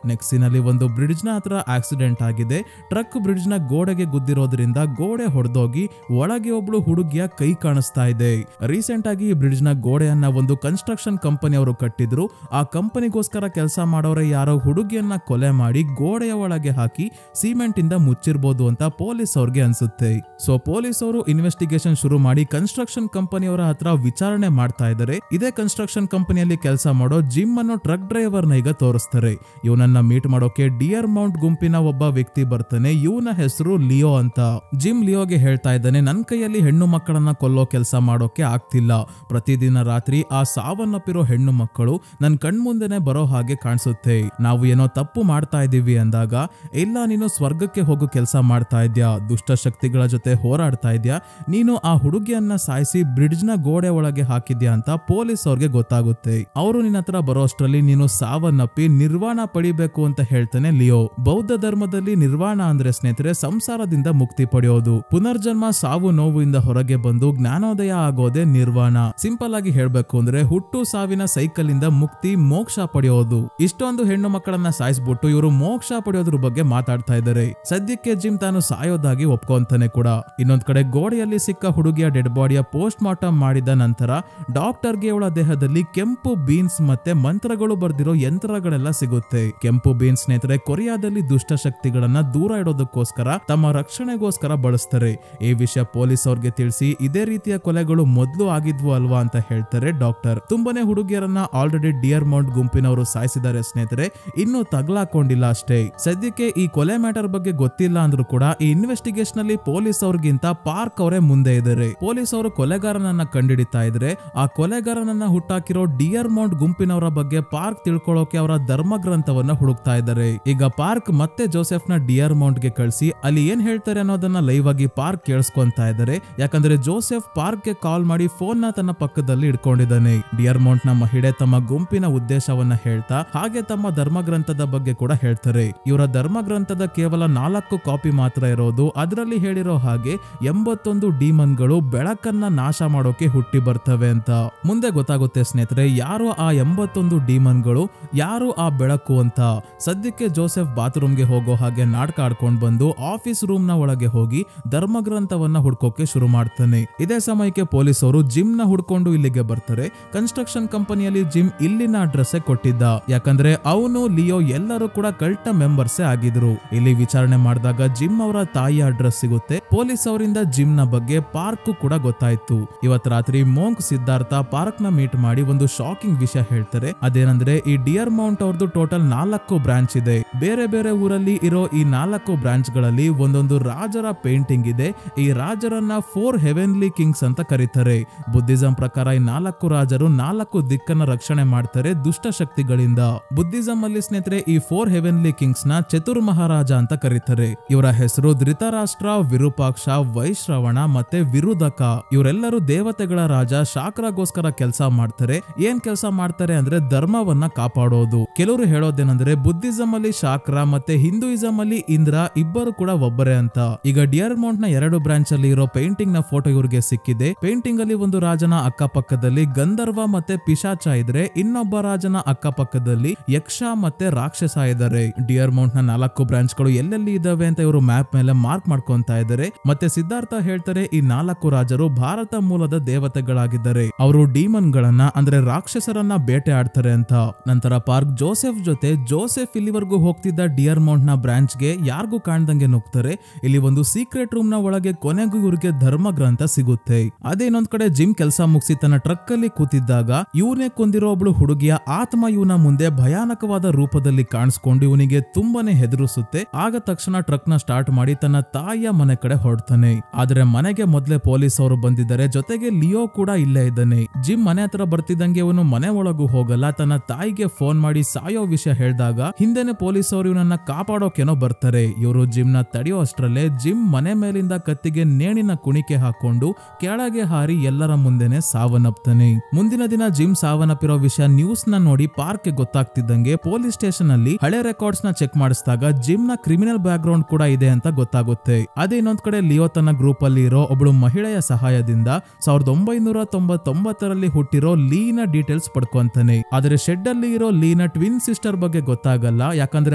A: ನೆಕ್ಸ್ಟ್ ಸೀನಲ್ಲಿ ಒಂದು ಬ್ರಿಡ್ಜ್ ನ ಹತ್ರ ಆಕ್ಸಿಡೆಂಟ್ ಆಗಿದೆ. ಟ್ರಕ್ ಬ್ರಿಡ್ಜ್ ನ ಗೋಡೆಗೆ ಗುದ್ದಿರೋದ್ರಿಂದ ಗೋಡೆ ಹೊಡೆದೋಗಿ ಒಳಗೆ ಒಬ್ಳು ಹುಡುಗಿಯ ಕೈ ಕಾಣಿಸ್ತಾ ಇದೆ. ರೀಸೆಂಟ್ ಆಗಿ ಈ ಬ್ರಿಡ್ಜ್ ನ ಗೋಡೆಯನ್ನ ಒಂದು ಕನ್ಸ್ಟ್ರಕ್ಷನ್ ಕಂಪನಿ ಅವರು ಕಟ್ಟಿದ್ರು. ಆ ಕಂಪನಿಗೋಸ್ಕರ ಕೆಲಸ ಮಾಡೋರೆ ಯಾರೋ ಹುಡುಗಿಯನ್ನ ಕೊಲೆ ಮಾಡಿ ಗೋಡೆಯ ಒಳಗೆ ಹಾಕಿ ಸಿಮೆಂಟ್ ಇಂದ ಮುಚ್ಚಿರ್ಬೋದು ಅಂತ ಪೊಲೀಸ್ ಅವ್ರಿಗೆ ಅನ್ಸುತ್ತೆ. ಸೊ ಪೊಲೀಸ್ ಅವರು ಇನ್ವೆಸ್ಟಿಗೇಷನ್ ಶುರು ಮಾಡಿ ಕನ್ಸ್ಟ್ರಕ್ಷನ್ ಕಂಪನಿಯವರ ಹತ್ರ ವಿಚಾರಣೆ ಮಾಡ್ತಾ ಇದ್ದಾರೆ. ಇದೇ ಕನ್ಸ್ಟ್ರಕ್ಷನ್ ಕಂಪನಿಯಲ್ಲಿ ಕೆಲಸ ಮಾಡೋ ಜಿಮ್ ಅನ್ನೋ ಟ್ರಕ್ ಡ್ರೈವರ್ ನ ಈಗ ತೋರಿಸ್ತಾರೆ. ಇವನನ್ನ ಮೀಟ್ ಮಾಡೋಕೆ ಡಿಯರ್ ಮೌಂಟ್ ಗುಂಪಿನ ಒಬ್ಬ ವ್ಯಕ್ತಿ ಬರ್ತಾನೆ. ಇವನ ಹೆಸರು ಲಿಯೋ ಅಂತ. ಜಿಮ್ ಲಿಯೋಗೆ ಹೇಳ್ತಾ ಇದ್ದಾನೆ, ನನ್ ಕೈಯಲ್ಲಿ ಹೆಣ್ಣು ಮಕ್ಕಳನ್ನ ಕೊಲ್ಲೋ ಕೆಲಸ ಮಾಡೋಕೆ ಆಗ್ತಿಲ್ಲ. ಪ್ರತಿದಿನ ರಾತ್ರಿ ಆ ಸಾವನ್ನಪ್ಪಿರೋ ಹೆಣ್ಣು ಮಕ್ಕಳು ನನ್ ಕಣ್ಮುಂದೆನೆ ಬರೋ ಹಾಗೆ ಕಾಣಿಸುತ್ತೆ. ನಾವು ಏನೋ ತಪ್ಪು ಮಾಡ್ತಾ ಇದೀವಿ ಅಂದಾಗ, ಇಲ್ಲ ನೀನು ಸ್ವರ್ಗಕ್ಕೆ ಹೋಗೋ ಕೆಲಸ ಮಾಡ್ತಾ ಇದ್ಯಾ, ದುಷ್ಟ ಶಕ್ತಿಗಳ ಜೊತೆ ಹೋರಾಡ್ತಾ ಇದ್ಯಾ, ನೀನು ಆ ಹುಡುಗಿಯನ್ನ ಸಾಯಿಸಿ ಬ್ರಿಡ್ಜ್ ನ ಗೋಡೆ ಒಳಗೆ ಹಾಕಿದ್ಯಾ ಅಂತ ಪೊಲೀಸ್ ಅವ್ರಿಗೆ ಗೊತ್ತಾಗುತ್ತೆ. ಅವರು ನಿನ್ನ ಹತ್ರ ಬರೋ ಅಷ್ಟರಲ್ಲಿ ನೀನು ಸಾವನ್ನಪ್ಪಿ ನಿರ್ವಾಣ ಪಡಿಬೇಕು ಅಂತ ಹೇಳ್ತಾನೆ ಲಿಯೋ. ಬೌದ್ಧ ಧರ್ಮದಲ್ಲಿ ನಿರ್ವಾಣ ಅಂದ್ರೆ ಸ್ನೇಹಿತರೆ ಸಂಸಾರದಿಂದ ಮುಕ್ತಿ ಪಡೆಯೋದು. ಪುನರ್ಜನ್ಮ ಸಾವು ನೋವಿಂದ ಹೊರಗೆ ಬಂದು ಜ್ಞಾನೋದಯ ಆಗೋದೇ ನಿರ್ವಾಣ. ಸಿಂಪಲ್ ಆಗಿ ಹೇಳ್ಬೇಕು ಅಂದ್ರೆ ಹುಟ್ಟು ಸಾವಿನ ಸೈಕಲ್ ಇಂದ ಮುಕ್ತಿ, ಮೋಕ್ಷ ಪಡೆಯೋದು. ಇಷ್ಟೊಂದು ಹೆಣ್ಣು ಮಕ್ಕಳನ್ನ ಸಾಯಿಸ್ಬಿಟ್ಟು ಇವರು ಮೋಕ್ಷ ಪಡೆಯೋದ್ರ ಬಗ್ಗೆ ಮಾತಾಡ್ತಾ ಇದ್ದಾರೆ. ಸದ್ಯಕ್ಕೆ ಜಿಮ್ ತಾನು ಸಾಯೋದಾಗಿ ಒಪ್ಕೊಂತಾನೆ ಕೂಡ. ಇನ್ನೊಂದ್ ಕಡೆ ಗೋಡೆಯಲ್ಲಿ ಸಿಕ್ಕ ಹುಡುಗಿಯ ಡೆಡ್ ಬಾಡಿಯ ಪೋಸ್ಟ್ ಮಾರ್ಟಮ್ ಮಾಡಿದ ನಂತರ ಡಾಕ್ಟರ್ಗೆ ಅವಳ ದೇಹದಲ್ಲಿ ಕೆಂಪು ಬೀನ್ಸ್ ಮತ್ತೆ ಮಂತ್ರಗಳು ಬರ್ದಿರೋ ಯಂತ್ರಗಳೆಲ್ಲ ಸಿಗುತ್ತೆ. ಕೆಂಪು ಬೀನ್ಸ್ ಸ್ನೇಹಿತರೆ ಕೊರಿಯಾದಲ್ಲಿ ದುಷ್ಟ ಶಕ್ತಿಗಳನ್ನ ದೂರ ಇಡೋದಕ್ಕೋಸ್ಕರ ತಮ್ಮ ರಕ್ಷಣೆಗೋಸ್ಕರ ಬಳಸ್ತಾರೆ. ಈ ವಿಷಯ ಪೊಲೀಸ್ ಅವ್ರಿಗೆ ತಿಳಿಸಿ ಇದೇ ರೀತಿಯ ಕೊಲೆಗಳು ಮೊದಲು ಆಗಿದ್ವು ಅಲ್ವಾ ಅಂತ ಹೇಳ್ತಾರೆ ಡಾಕ್ಟರ್. ತುಂಬಾನೇ ಹುಡುಗಿಯರನ್ನ ಆಲ್ರೆಡಿ ಡಿಯರ್ ಮೌಂಟ್ ಗುಂಪಿನವರು ಸಾಯಿಸಿದ್ದಾರೆ ಸ್ನೇಹಿತರೆ, ಇನ್ನೂ ತಗ್ಲಾಕೊಂಡಿಲ್ಲ ಅಷ್ಟೇ. ಸದ್ಯಕ್ಕೆ ಈ ಕೊಲೆ ಮ್ಯಾಟರ್ ಬಗ್ಗೆ ಗೊತ್ತಿಲ್ಲ ಅಂದ್ರೂ ಕೂಡ ಈ ಇನ್ವೆಸ್ಟಿಗೇಷನ್ ಅಲ್ಲಿ ಪೊಲೀಸ್ ಅವ್ರಿಗಿಂತ ಪಾರ್ಕ್ ಅವರೇ ಮುಂದೆ ಇದ್ದಾರೆ. ಪೊಲೀಸ್ ಅವರು ಕೊಲೆಗಾರನನ್ನ ಕಂಡಿಡಿತಾ ಇದ್ರೆ ಆ ಕೊಲೆಗಾರನನ್ನ ಹುಟ್ಟಾಕಿರೋ ಡಿಯರ್ ಮೌಂಟ್ ಗುಂಪಿನವರ ಬಗ್ಗೆ ಪಾರ್ಕ್ ತಿಳ್ಕೊಳ್ಳೋಕೆ ಅವರ ಧರ್ಮ ಗ್ರಂಥವನ್ನ ಹುಡುಕ್ತಾ ಇದ್ದಾರೆ. ಈಗ ಪಾರ್ಕ್ ಮತ್ತೆ ಜೋಸೆಫ್ ನ ಡಿಯರ್ ಮೌಂಟ್ ಗೆ ಕಳಿಸಿ ಅಲ್ಲಿ ಏನ್ ಹೇಳ್ತಾರೆ ಅನ್ನೋದನ್ನ ಲೈವ್ ಆಗಿ ಪಾರ್ಕ್ ಕೇಳಿಸ್ಕೊಂತಾ ಇದ್ದಾರೆ. ಯಾಕಂದ್ರೆ ಜೋಸೆಫ್ ಪಾರ್ಕ್ ಗೆ ಕಾಲ್ ಮಾಡಿ ಫೋನ್ ನ ತನ್ನ ಪಕ್ಕದಲ್ಲಿ ಇಟ್ಕೊಂಡಿದ್ದಾನೆ. ಡಿಯರ್ ಮೌಂಟ್ ನ ಮಹಿಳೆ ತಮ್ಮ ಗುಂಪಿನ ಉದ್ದೇಶವನ್ನ ಹೇಳ್ತಾ ಹಾಗೆ ತಮ್ಮ ಧರ್ಮ ಗ್ರಂಥದ ಬಗ್ಗೆ ಕೂಡ ಹೇಳ್ತಾರೆ. ಇವರ ಧರ್ಮ ಗ್ರಂಥದ ಕೇವಲ 4 ಕಾಪಿ ಮಾತ್ರ ಇರೋದು. ಅದರಲ್ಲಿ ಹೇಳಿರೋ ಹಾಗೆ 81 ಡೀಮನ್ಗಳು ಬೆಳಕನ್ನ ನಾಶ ಮಾಡೋಕೆ ಹುಟ್ಟಿ ಬರ್ತವೆ ಅಂತ. ಮುಂದೆ ಗೊತ್ತಾಗುತ್ತೆ ಸ್ನೇಹಿತರೆ ಯಾರು ಆ 81 ಡೀಮನ್ಗಳು, ಯಾರು ಆ ಬೆಳಕು ಅಂತ. ಸದ್ಯಕ್ಕೆ ಜೋಸೆಫ್ ಬಾತ್ರೂಮ್ಗೆ ಹೋಗೋ ಹಾಗೆ ನಾಟಕ ಆಡ್ಕೊಂಡ್ ಬಂದು ಆಫೀಸ್ ರೂಮ್ ನ ಒಳಗೆ ಹೋಗಿ ಧರ್ಮ ಗ್ರಂಥವನ್ನ ಹುಡ್ಕೋಕೆ ಶುರು ಮಾಡ್ತಾನೆ. ಇದೇ ಸಮಯಕ್ಕೆ ಪೊಲೀಸ್ ಅವರು ಜಿಮ್ ನ ಹುಡ್ಕೊಂಡು ಇಲ್ಲಿಗೆ ಬರ್ತಾರೆ. ಕನ್ಸ್ಟ್ರಕ್ಷನ್ ಕಂಪನಿಯಲ್ಲಿ ಜಿಮ್ ಇಲ್ಲಿನ ಅಡ್ರೆಸ್ ಕೊಟ್ಟಿದ್ದ. ಯಾಕಂದ್ರೆ ಅವನು ಲಿಯೋ ಎಲ್ಲರೂ ಕೂಡ ಕಲ್ಟ್ ಮೆಂಬರ್ಸೇ ಆಗಿದ್ರು. ಇಲ್ಲಿ ವಿಚಾರಣೆ ಮಾಡಿದಾಗ ಜಿಮ್ ಅವರ ತಾಯಿಯ ಅಡ್ರೆಸ್ ಸಿಗುತ್ತೆ. ಪೊಲೀಸ್ ಅವರಿಂದ ಜಿಮ್ ನ ಬಗ್ಗೆ ಪಾರ್ಕ್ ಕೂಡ ಗೊತ್ತಾಯ್ತು. ಇವತ್ ರಾತ್ರಿ ಮೋಂಕ್ ಸಿದ್ಧಾರ್ಥ ಪಾರ್ಕ್ ನ ಮೀಟ್ ಮಾಡಿ ಒಂದು ಶಾಕಿಂಗ್ ವಿಷಯ ಹೇಳ್ತಾರೆ. ಅದೇನಂದ್ರೆ ಈ ಡಿಯರ್ ಮೌಂಟ್ ಅವ್ರದ್ದು ಟೋಟಲ್ 4 ಬ್ರಾಂಚ್ ಇದೆ. ಬೇರೆ ಬೇರೆ ಊರಲ್ಲಿ ಇರೋ ಈ 4 ಬ್ರಾಂಚ್ ಗಳಲ್ಲಿ ಒಂದೊಂದು ರಾಜರ ಪೇಂಟಿಂಗ್ ಇದೆ. ಈ ರಾಜರನ್ನ 4 ಹೆವೆನ್ಲಿ ಕಿಂಗ್ಸ್ ಅಂತ ಕರೀತಾರೆ. ಬುದ್ಧಿಸಂ ಪ್ರಕಾರ ಈ 4 ರಾಜರು 4 ದಿಕ್ಕನ್ನ ರಕ್ಷಣೆ ಮಾಡ್ತಾರೆ ದುಷ್ಟ ಶಕ್ತಿಗಳಿಂದ. ಬುದ್ಧಿಸಂ ಅಲ್ಲಿ ಸ್ನೇಹಿತರೆ ಈ 4 ಹೆವೆನ್ಲಿ ಕಿಂಗ್ಸ್ ನ ಚತುರ್ ಮಹಾರಾಜ ಅಂತ ಕರೀತಾರೆ. ಇವರ ಹೆಸರು ಧೃತರಾಷ್ಟ್ರ, ವಿರೂಪಾಕ್ಷ, ವೈಶ್ರವಣ ಮತ್ತೆ ವಿರುಧಕ. ಇವರೆಲ್ಲರೂ ದೇವತೆಗಳ ರಾಜ ಶಾಕ್ರಗೋಸ್ಕರ ಕೆಲಸ ಮಾಡ್ತಾರೆ. ಏನ್ ಕೆಲಸ ಮಾಡ್ತಾರೆ ಅಂದ್ರೆ ಧರ್ಮವನ್ನ ಕಾಪಾಡೋದು. ಇರೋದು. ಕೆಲವರು ಹೇಳೋದೇನಂದ್ರೆ ಬುದ್ಧಿಸಂ ಅಲ್ಲಿ ಶಾಕ್ರ ಮತ್ತೆ ಹಿಂದೂಯಿಸಂ ಅಲ್ಲಿ ಇಂದ್ರ ಇಬ್ಬರು ಕೂಡ ಒಬ್ಬರೇ ಅಂತ. ಈಗ ಡಿಯರ್ಮೌಂಟ್ ನ 2 ಬ್ರಾಂಚ್ ಅಲ್ಲಿ ಇರೋ ಪೇಂಟಿಂಗ್ ನ ಫೋಟೋ ಇವ್ರಿಗೆ ಸಿಕ್ಕಿದೆ. ಪೇಂಟಿಂಗ್ ಅಲ್ಲಿ ಒಂದು ರಾಜನ ಅಕ್ಕಪಕ್ಕದಲ್ಲಿ ಗಂಧರ್ವ ಮತ್ತೆ ಪಿಶಾಚ ಇದ್ರೆ, ಇನ್ನೊಬ್ಬ ರಾಜನ ಅಕ್ಕಪಕ್ಕದಲ್ಲಿ ಯಕ್ಷ ಮತ್ತೆ ರಾಕ್ಷಸ ಇದ್ದಾರೆ. ಡಿಯರ್ಮೌಂಟ್ ನ 4 ಬ್ರಾಂಚ್ ಗಳು ಎಲ್ಲೆಲ್ಲಿ ಇದಾವೆ ಅಂತ ಇವರು ಮ್ಯಾಪ್ ಮೇಲೆ ಮಾರ್ಕ್ ಮಾಡ್ಕೊಂತಾ ಇದ್ದಾರೆ. ಮತ್ತೆ ಸಿದ್ಧಾರ್ಥ ಹೇಳ್ತಾರೆ ಈ 4 ರಾಜರು ಭಾರತ ಮೂಲದ ದೇವತೆಗಳಾಗಿದ್ದಾರೆ. ಅವರು ಡೀಮನ್ ಗಳನ್ನ ಅಂದ್ರೆ ರಾಕ್ಷಸರನ್ನ ಬೇಟೆ ಆಡ್ತಾರೆ ಅಂತ. ನಂತರ ಪಾರ್ಕ್ ಜೋಸೆಫ್ ಜೊತೆ ಜೋಸೆಫ್ ಇಲ್ಲಿವರೆಗೂ ಹೋಗ್ತಿದ್ದ ಡಿಯರ್ಮೌಂಟ್ ನ ಬ್ರಾಂಚ್ ಗೆ ಯಾರಿಗೂ ಕಾಣ್ದಂಗೆ ನುಗ್ತಾರೆ. ಇಲ್ಲಿ ಒಂದು ಸೀಕ್ರೆಟ್ ರೂಮ್ ನ ಒಳಗೆ ಕೊನೆಗೂ ಇವ್ರಿಗೆ ಧರ್ಮ ಗ್ರಂಥ ಸಿಗುತ್ತೆ. ಅದೇ ಇನ್ನೊಂದ್ ಕಡೆ ಜಿಮ್ ಕೆಲಸ ಮುಗಿಸಿ ತನ್ನ ಟ್ರಕ್ ಅಲ್ಲಿ ಕೂತಿದ್ದಾಗ ಇವನೇ ಕೊಂದಿರೋ ಒಬ್ಳು ಹುಡುಗಿಯ ಆತ್ಮ ಇವನ ಮುಂದೆ ಭಯಾನಕವಾದ ರೂಪದಲ್ಲಿ ಕಾಣಿಸ್ಕೊಂಡು ಇವನಿಗೆ ತುಂಬಾನೇ ಹೆದರಿಸುತ್ತೆ. ಆಗ ತಕ್ಷಣ ಟ್ರಕ್ ನ ಸ್ಟಾರ್ಟ್ ಮಾಡಿ ತನ್ನ ತಾಯಿಯ ಮನೆ ಕಡೆ ಹೊರಡ್ತಾನೆ. ಆದ್ರೆ ಮನೆಗೆ ಮೊದಲೇ ಪೊಲೀಸ್ ಅವರು ಬಂದಿದ್ದಾರೆ, ಜೊತೆಗೆ ಲಿಯೋ ಕೂಡ ಇಲ್ಲೇ ಇದ್ದಾನೆ. ಜಿಮ್ ಮನೆ ಹತ್ರ ಬರ್ತಿದ್ದಂಗೆ ಇವನು ಮನೆ ಒಳಗೂ ಹೋಗಲ್ಲ. ತನ್ನ ತಾಯಿಗೆ ಫೋನ್ ಮಾಡಿ ಸಾಯೋ ವಿಷಯ ಹೇಳಿದಾಗ ಹಿಂದೆನೆ ಪೊಲೀಸ್ ಅವರು ಇವನನ್ನ ಕಾಪಾಡೋಕೇನೋ ಬರ್ತಾರೆ. ಇವರು ಜಿಮ್ ನ ತಡೆಯೋ ಅಷ್ಟ್ರಲ್ಲೇ ಜಿಮ್ ಮನೆ ಮೇಲಿಂದ ಕತ್ತಿಗೆ ನೇಣಿನ ಕುಣಿಕೆ ಹಾಕೊಂಡು ಕೆಳಗೆ ಹಾರಿ ಎಲ್ಲರ ಮುಂದೆನೆ ಸಾವನ್ನಪ್ತಾನೆ. ಮುಂದಿನ ದಿನ ಜಿಮ್ ಸಾವನ್ನಪ್ಪಿರೋ ವಿಷಯ ನ್ಯೂಸ್ ನ ನೋಡಿ ಪಾರ್ಕ್ ಗೊತ್ತಾಗ್ತಿದ್ದಂಗೆ ಪೊಲೀಸ್ ಸ್ಟೇಷನ್ ಅಲ್ಲಿ ಹಳೆ ರೆಕಾರ್ಡ್ಸ್ ನ ಚೆಕ್ ಮಾಡಿಸಿದಾಗ ಜಿಮ್ ನ ಕ್ರಿಮಿನಲ್ ಬ್ಯಾಕ್ ಗ್ರೌಂಡ್ ಕೂಡ ಇದೆ ಅಂತ ಗೊತ್ತಾಗುತ್ತೆ. ಅದೇ ಇನ್ನೊಂದ್ ಕಡೆ ಲಿಯೋ ತನ್ನ ಗ್ರೂಪ್ ಅಲ್ಲಿ ಇರೋ ಒಬ್ಳು ಮಹಿಳೆಯ ಸಹಾಯದಿಂದ 1999ರಲ್ಲಿ ಹುಟ್ಟಿರೋ ಲೀನ ಡೀಟೇಲ್ಸ್ ಪಡ್ಕೊಂತಾನೆ. ಆದ್ರೆ ಶೆಡ್ ಅಲ್ಲಿ ಇರೋ ಲೀನ ಟ್ವಿನ್ ಸಿಸ್ಟರ್ ಬಗ್ಗೆ ಗೊತ್ತಾಗಲ್ಲ, ಯಾಕಂದ್ರೆ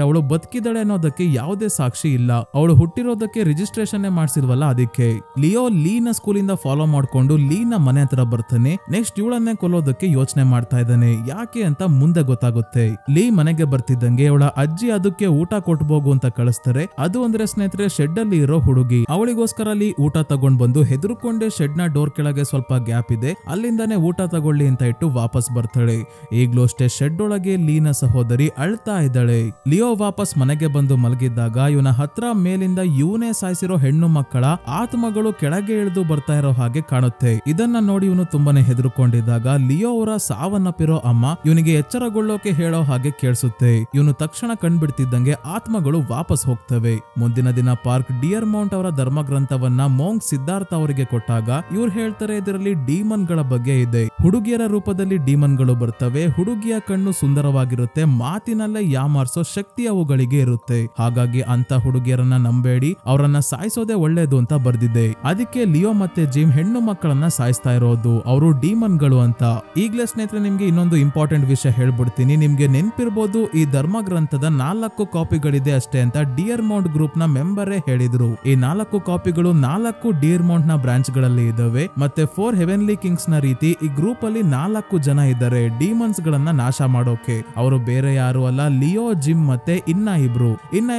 A: ಅವಳು ಬದುಕಿದಳೆ ಅನ್ನೋದಕ್ಕೆ ಯಾವುದೇ ಸಾಕ್ಷಿ ಇಲ್ಲ. ಅವಳು ಹುಟ್ಟಿರೋದಕ್ಕೆ ರಿಜಿಸ್ಟ್ರೇಷನ್ ಮಾಡಿಸಿಲ್ವಲ್ಲ ಅದಕ್ಕೆ. ಲಿಯೋ ಲೀನ ಸ್ಕೂಲ್ ಇಂದ ಫಾಲೋ ಮಾಡ್ಕೊಂಡು ಲೀನ ಮನೆ ಹತ್ರ ಬರ್ತಾನೆ. ನೆಕ್ಸ್ಟ್ ಇವಳನ್ನೇ ಕೊಲ್ಲೋದಕ್ಕೆ ಯೋಚನೆ ಮಾಡ್ತಾ ಇದ್ದಾನೆ. ಯಾಕೆ ಅಂತ ಮುಂದೆ ಗೊತ್ತಾಗುತ್ತೆ. ಲೀ ಮನೆಗೆ ಬರ್ತಿದ್ದಂಗೆ ಅವಳ ಅಜ್ಜಿ ಅದಕ್ಕೆ ಊಟ ಕೊಟ್ಬೋಗು ಅಂತ ಕಳಿಸ್ತಾರೆ. ಅದು ಅಂದ್ರೆ ಸ್ನೇಹಿತರೆ ಶೆಡ್ ಅಲ್ಲಿ ಇರೋ ಹುಡುಗಿ. ಅವಳಿಗೋಸ್ಕರ ಅಲ್ಲಿ ಊಟ ತಗೊಂಡ್ ಬಂದು ಹೆದರ್ಕೊಂಡೆ ಶೆಡ್ ನ ಡೋರ್ ಕೆಳಗೆ ಸ್ವಲ್ಪ ಗ್ಯಾಪ್ ಇದೆ, ಅಲ್ಲಿಂದಾನೆ ಊಟ ತಗೊಳ್ಳಿ ಅಂತ ಇಟ್ಟು ವಾಪಸ್ ಬರ್ತಾಳೆ. ಈಗ್ಲೂ ಅಷ್ಟೇ ಶೆಡ್ ಒಳಗೆ ಲೀನ ಸಹೋದರಿ ಅಳ್ತಾ ಇದ್ದಾಳೆ. ಲಿಯೋ ವಾಪಸ್ ಮನೆಗೆ ಬಂದು ಮಲಗಿದ್ದಾಗ ಇವನ ಹತ್ರ ಮೇಲಿಂದ ಇವನೇ ಸಾಯಿಸಿರೋ ಹೆಣ್ಣು ಮಕ್ಕಳ ಆತ್ಮಗಳು ಕೆಳಗೆ ಇಳಿದು ಬರ್ತಾ ಇರೋ ಹಾಗೆ ಕಾಣುತ್ತೆ. ಇದನ್ನ ನೋಡಿ ಇವನು ತುಂಬಾನೇ ಹೆದರ್ಕೊಂಡಿದ್ದಾಗ ಲಿಯೋ ಅವರ ಸಾವನ್ನಪ್ಪಿರೋ ಅಮ್ಮ ಇವನಿಗೆ ಎಚ್ಚರಗೊಳ್ಳೋಕೆ ಹೇಳೋ ಹಾಗೆ ಕೇಳಿಸುತ್ತೆ. ಇವನು ತಕ್ಷಣ ಕಣ್ಬಿಡ್ತಿದ್ದಂಗೆ ಆತ್ಮಗಳು ವಾಪಸ್ ಹೋಗ್ತವೆ. ಮುಂದಿನ ದಿನ ಪಾರ್ಕ್ ಡಿಯರ್ಮೌಂಟ್ ಅವರ ಧರ್ಮ ಗ್ರಂಥವನ್ನ ಮೋಂಗ್ ಸಿದ್ಧಾರ್ಥ ಅವರಿಗೆ ಕೊಟ್ಟಾಗ ಇವ್ರು ಹೇಳ್ತಾರೆ ಇದರಲ್ಲಿ ಡೀಮನ್ ಗಳ ಬಗ್ಗೆ ಇದೆ. ಹುಡುಗಿಯರ ರೂಪದಲ್ಲಿ ಡೀಮನ್ ಗಳು ಬರ್ತವೆ. ಹುಡುಗಿಯ ಕಣ್ಣು ಸುಂದರವಾಗಿರುತ್ತೆ, ಮಾತಿನಲ್ಲೇ ಯಾಮಾರ್ಸೋ ಶಕ್ತಿ ಅವುಗಳಿಗೆ ಇರುತ್ತೆ. ಹಾಗಾಗಿ ಅಂತ ಹುಡುಗಿಯರನ್ನ ನಂಬೇಡಿ, ಅವರನ್ನ ಸಾಯಿಸೋದೇ ಒಳ್ಳೇದು ಅಂತ ಬರ್ದಿದೆ. ಅದಕ್ಕೆ ಲಿಯೋ ಮತ್ತೆ ಜಿಮ್ ಹೆಣ್ಣು ಮಕ್ಕಳನ್ನ ಸಾಯಿಸ್ತಾ ಇರೋದು, ಅವರು ಡೀಮನ್ ಗಳು ಅಂತ. ಈಗ್ಲೇ ಸ್ನೇಹಿತರೆ ನಿಮ್ಗೆ ಇನ್ನೊಂದು ಇಂಪಾರ್ಟೆಂಟ್ ವಿಷಯ ಹೇಳ್ಬಿಡ್ತೀನಿ. ನಿಮ್ಗೆ ನೆನ್ಪಿರ್ಬೋದು ಈ ಧರ್ಮ ಗ್ರಂಥದ 4 ಕಾಪಿಗಳಿದೆ ಅಷ್ಟೇ ಅಂತ ಡಿಯರ್ಮೌಂಟ್ ಗ್ರೂಪ್ ನ ಮೆಂಬರೇ ಹೇಳಿದ್ರು. ಈ 4 ಕಾಪಿಗಳು 4 ಡಿಯರ್ಮೌಂಟ್ ನ ಬ್ರಾಂಚ್ ಗಳಲ್ಲಿ ಇದಾವೆ. ಮತ್ತೆ 4 ಹೆವೆನ್ಲಿ ಕಿಂಗ್ಸ್ ನ ರೀತಿ ಈ ಗ್ರೂಪ್ ಅಲ್ಲಿ 4 ಜನ ಇದ್ದಾರೆ ಡೀಮನ್ಸ್ ಗಳನ್ನ ನಾಶ ಮಾಡೋಕೆ. ಅವರು ಬೇರೆ ಯಾರು ಅಲ್ಲ, ಲಿಯೋ, ಜಿಮ್ ಮತ್ತೆ ಇನ್ನ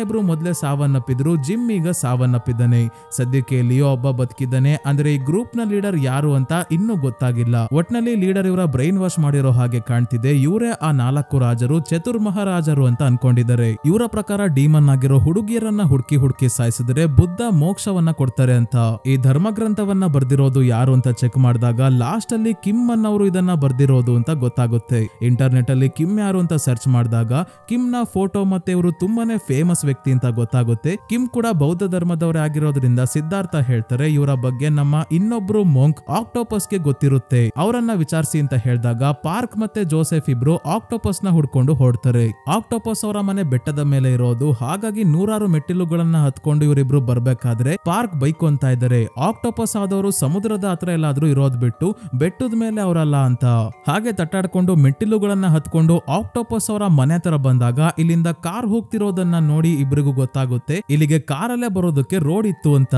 A: ಇಬ್ರು ಮೊದಲೇ ಸಾವನ್ನಪ್ಪಿದ್ರು. ಜಿಮ್ ಈಗ ಸಾವನ್ನಪ್ಪಿದ್ದಾನೆ. ಸದ್ಯಕ್ಕೆ ಲಿಯೋ ಒಬ್ಬ ಬದುಕಿದ್ದಾನೆ. ಅಂದ್ರೆ ಈ ಗ್ರೂಪ್ ನ ಲೀಡರ್ ಯಾರು ಅಂತ ಇನ್ನೂ ಗೊತ್ತಾಗಿಲ್ಲ. ಒಟ್ನಲ್ಲಿ ಲೀಡರ್ ಇವರ ಬ್ರೈನ್ ವಾಶ್ ಮಾಡಿರೋ ಹಾಗೆ ಕಾಣ್ತಿದೆ. ಇವರೇ ಆ 4 ರಾಜರು, ಚತುರ್ ಮಹಾರಾಜರು ಅಂತ ಅನ್ಕೊಂಡಿದ್ದಾರೆ. ಇವರ ಪ್ರಕಾರ ಡೀಮನ್ ಆಗಿರೋ ಹುಡುಗಿಯರನ್ನ ಹುಡುಕಿ ಸಾಯಿಸಿದ್ರೆ ಬುದ್ಧ ಮೋಕ್ಷವನ್ನ ಕೊಡ್ತಾರೆ ಅಂತ. ಈ ಧರ್ಮ ಗ್ರಂಥವನ್ನ ಬರ್ದಿರೋದು ಯಾರು ಅಂತ ಚೆಕ್ ಮಾಡಿದಾಗ ಲಾಸ್ಟ್ ಅಲ್ಲಿ ಕಿಮ್ ಅನ್ನೋರು ಇದನ್ನ ಬರ್ದಿರೋದು ಅಂತ ಗೊತ್ತಾಗುತ್ತೆ. ಇಂಟರ್ನೆಟ್ ಅಲ್ಲಿ ಕಿಮ್ ಯಾರು ಅಂತ ಸರ್ಚ್ ಮಾಡಿದಾಗ ಕಿಮ್ ನ ಫೋಟೋ ಮತ್ತೆ ಇವರು ತುಂಬಾನೇ ಫೇಮಸ್ ವ್ಯಕ್ತಿ ಅಂತ ಗೊತ್ತಾಗುತ್ತೆ. ಕಿಮ್ ಕೂಡ ಬೌದ್ಧ ಧರ್ಮದವರೇ ಆಗಿರೋದ್ರಿಂದ ಸಿದ್ಧಾರ್ಥ ಹೇಳ್ತಾರೆ ಇವರ ಬಗ್ಗೆ ನಮ್ಮ ಇನ್ನೊಬ್ರು ಮೊಂಕ್ ಆಕ್ಟೋಪಸ್ ಗೆ ಗೊತ್ತಿರುತ್ತೆ, ಅವರನ್ನ ವಿಚಾರಿಸಿ ಅಂತ ಹೇಳಿದಾಗ ಪಾರ್ಕ್ ಮತ್ತೆ ಜೋಸೆಫ್ ಇಬ್ರು ಆಕ್ಟೋಪಸ್ ನ ಹುಡ್ಕೊಂಡು ಹೊರಡ್ತಾರೆ. ಆಕ್ಟೋಪಸ್ ಅವರ ಮನೆ ಬೆಟ್ಟದ ಮೇಲೆ ಇರೋದು, ಹಾಗಾಗಿ 100 ಮೆಟ್ಟಿಲುಗಳನ್ನ ಹತ್ಕೊಂಡು ಇವರಿಬ್ರು ಬರ್ಬೇಕಾದ್ರೆ ಪಾರ್ಕ್ ಬೈಕೊಂತ ಇದ್ದಾರೆ. ಆಕ್ಟೋಪಸ್ ಆದವರು ಸಮುದ್ರದ ಹತ್ರ ಎಲ್ಲಾದ್ರೂ ಇರೋದ್ ಬಿಟ್ಟು ಬೆಟ್ಟದ ಮೇಲೆ ಅವರಲ್ಲ ಅಂತ. ಹಾಗೆ ತಟ್ಟಾಡ್ಕೊಂಡು ಮೆಟ್ಟಿಲುಗಳನ್ನ ಹತ್ಕೊಂಡು ಆಕ್ಟೋಪಸ್ ಅವರ ಮನೆ ಹತ್ರ ಬಂದಾಗ ಇಲ್ಲಿಂದ ಕಾರ್ ಹೋಗ್ತಿರೋದನ್ನ ನೋಡಿ ಇಬ್ರಿಗೂ ಗೊತ್ತಾಗುತ್ತೆ ಇಲ್ಲಿಗೆ ಕಾರಲ್ಲೇ ಬರೋದಕ್ಕೆ ರೋಡ್ ಇತ್ತು ಅಂತ.